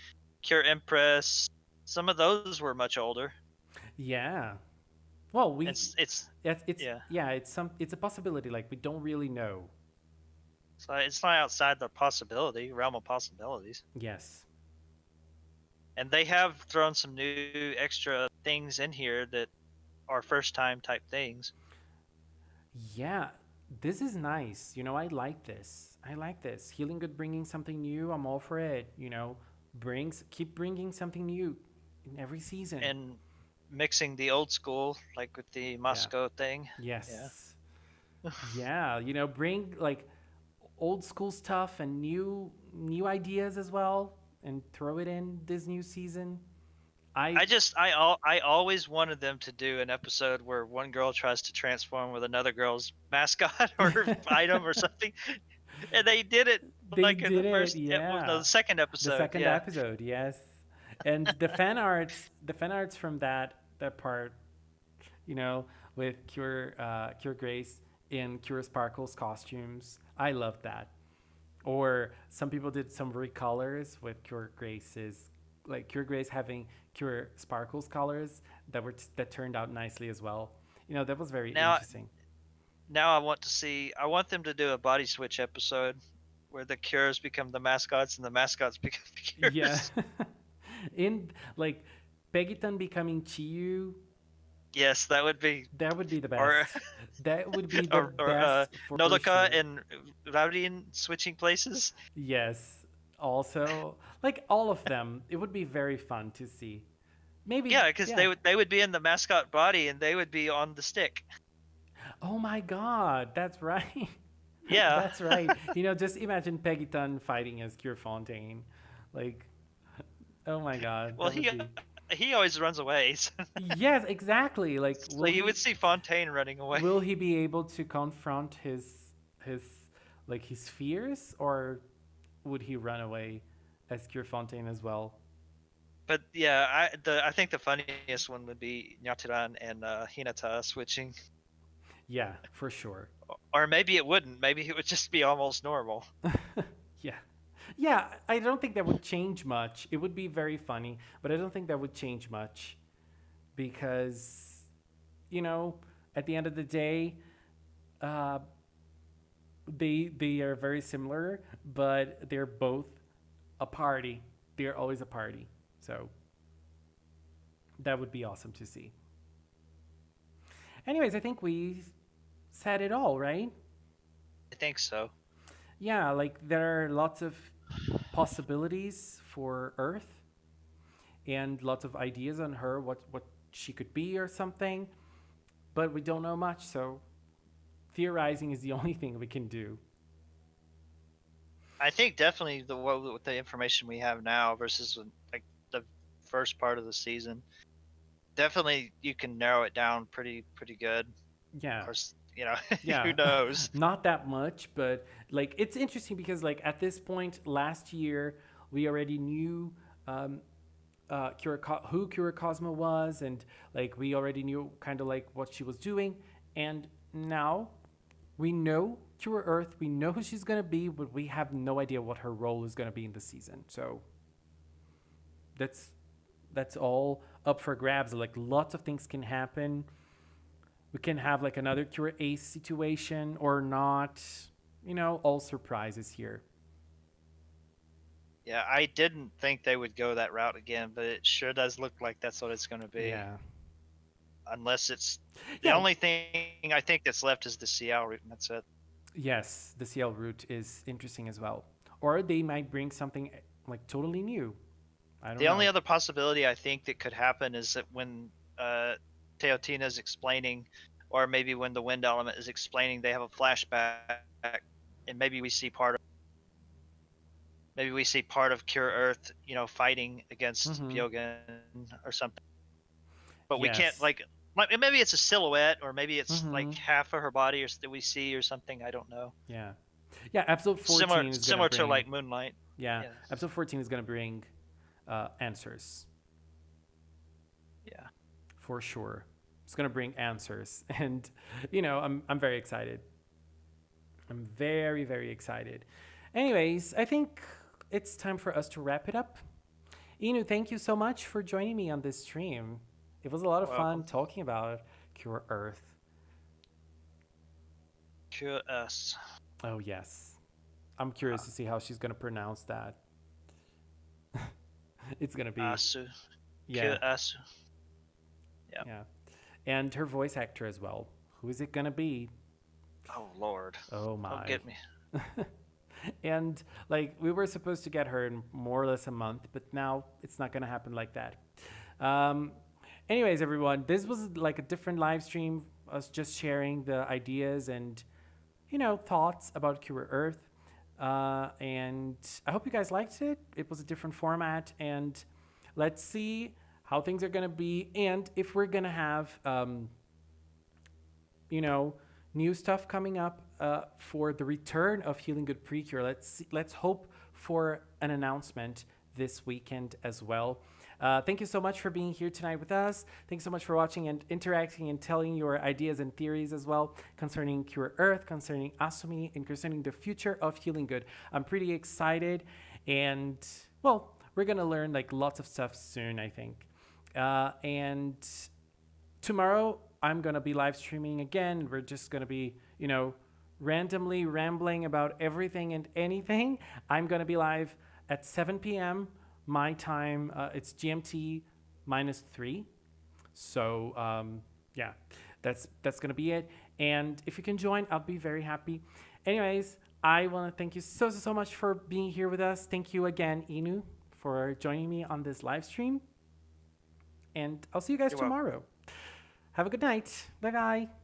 Cure Empress. Some of those were much older. Yeah. Well, It's it's yeah. yeah, it's a possibility. Like, we don't really know. So it's not outside the realm of possibilities. Yes. And they have thrown some new extra things in here that are first time type things. Yeah, this is nice. I like this. I like this. Healing Good bringing something new. I'm all for it. Keep bringing something new in every season. And mixing the old school, like with the Yeah. Moscow thing. Yeah. Yes. Yeah. Bring like old school stuff and new ideas as well, and throw it in this new season. I I always wanted them to do an episode where one girl tries to transform with another girl's mascot or item or something, and they did it they like in the did it. first, no, Yeah. the second The episode. second Yeah, episode, yes. And the fan arts from that part, you know, with Cure Grace in Cure Sparkle's costumes. I love that. Or some people did some recolors with Cure Grace's, like Cure Grace having Cure Sparkle's colors that turned out nicely as well. You know, that was very Now, interesting. now I want to see. I want them to do a body switch episode where the cures become the mascots and the mascots become the Yeah. cures. In like Pegitan becoming Chiyu, Yes, that would be, that would be the or best. That would be the or best for Nodaka sure. and Raudin switching places. Yes. Also, like all of them, it would be very fun to see. Maybe, Yeah, because yeah. they would be in the mascot body and they would be on the stick. Oh my God, that's right. Yeah. That's right. You know, just imagine Peggy Dunn fighting as Cure Fontaine. Like, oh my God, Well, that would be. he always runs away, Yes, exactly. Like, so you would see Fontaine running away. will he be able to confront his like his fears, or would he run away as Cure Fontaine as well? But yeah, I think the funniest one would be Nyaturan and Hinata switching, Yeah, for sure. or maybe it wouldn't. Maybe it would just be almost normal. Yeah. Yeah, I don't think that would change much. It would be very funny, but I don't think that would change much because, you know, at the end of the day, uh, they are very similar, but they're both a party. They're always a party. So that would be awesome to see. Anyways, I think we said it all, right? I think so. Yeah, like there are lots of possibilities for Earth and lots of ideas on her what she could be or something, but we don't know much, so theorizing is the only thing we can do. I think definitely with the information we have now versus like the first part of the season, definitely you can narrow it down pretty good. Of Yeah. course, who Yeah. knows? Not that much, but like it's interesting because like at this point last year we already knew um, who Kira Cosmo was, and like we already knew kind of like what she was doing, and now we know Cure Earth, we know who she's gonna be, but we have no idea what her role is gonna be in the season. So that's that's all up for grabs. Like lots of things can happen. We can have like another Cure Ace situation or not. You know, all surprises here. Yeah, I didn't think they would go that route again, but it sure does look like that's what it's going to be. Yeah. Unless it's the Yeah. only thing I think that's left is the CL route, and that's it. Yes, the CL route is interesting as well. Or they might bring something like totally new. I don't The only know. other possibility I think that could happen is that when Teotina is explaining, or maybe when the wind element is explaining, they have a flashback, and maybe we see part of Cure Earth, fighting against Mm-hmm. Byogen or something. But we can't Yes. maybe it's a silhouette, or maybe it's Mm-hmm. like half of her body or that we see or something. I don't know. Yeah. Yeah, episode Similar 14 is going to similar to bring. like Moonlight. Yeah, Yes. episode 14 is going to bring answers Yeah. for sure. It's going to bring answers. And, you know, I'm very excited. I'm very, very excited. Anyways, I think it's time for us to wrap it up. Inu, thank you so much for joining me on this stream. It was a lot of fun Welcome. talking about Cure Earth. Cure us. Oh, yes. I'm curious to see how she's going to pronounce that. It's going to be, Asu. yeah, Cure Asu. Yeah. yeah. And her voice actor as well. Who is it going to be? Oh Lord. Oh, Don't my. get me. And like we were supposed to get her in more or less a month, but now it's not gonna happen like that. Um, anyways, everyone, this was like a different live stream. Us just sharing the ideas and thoughts about Cure Earth. And I hope you guys liked it. It was a different format, and let's see how things are gonna be, and if we're gonna have you know, new stuff coming up for the return of Healing Good PreCure. Let's hope for an announcement this weekend as well. Thank you so much for being here tonight with us. Thanks so much for watching and interacting and telling your ideas and theories as well concerning Cure Earth, concerning Asumi, and concerning the future of Healing Good. I'm pretty excited, and well, we're gonna learn like lots of stuff soon, I think. And tomorrow I'm gonna be live streaming again. We're just gonna be, randomly rambling about everything and anything. I'm gonna be live at 7 p.m. my time. It's GMT -3. So yeah, that's gonna be it. And if you can join, I'll be very happy. Anyways, I want to thank you so much for being here with us. Thank you again, Inu, for joining me on this live stream. And I'll see you guys You're welcome. tomorrow. Have a good night. Bye bye.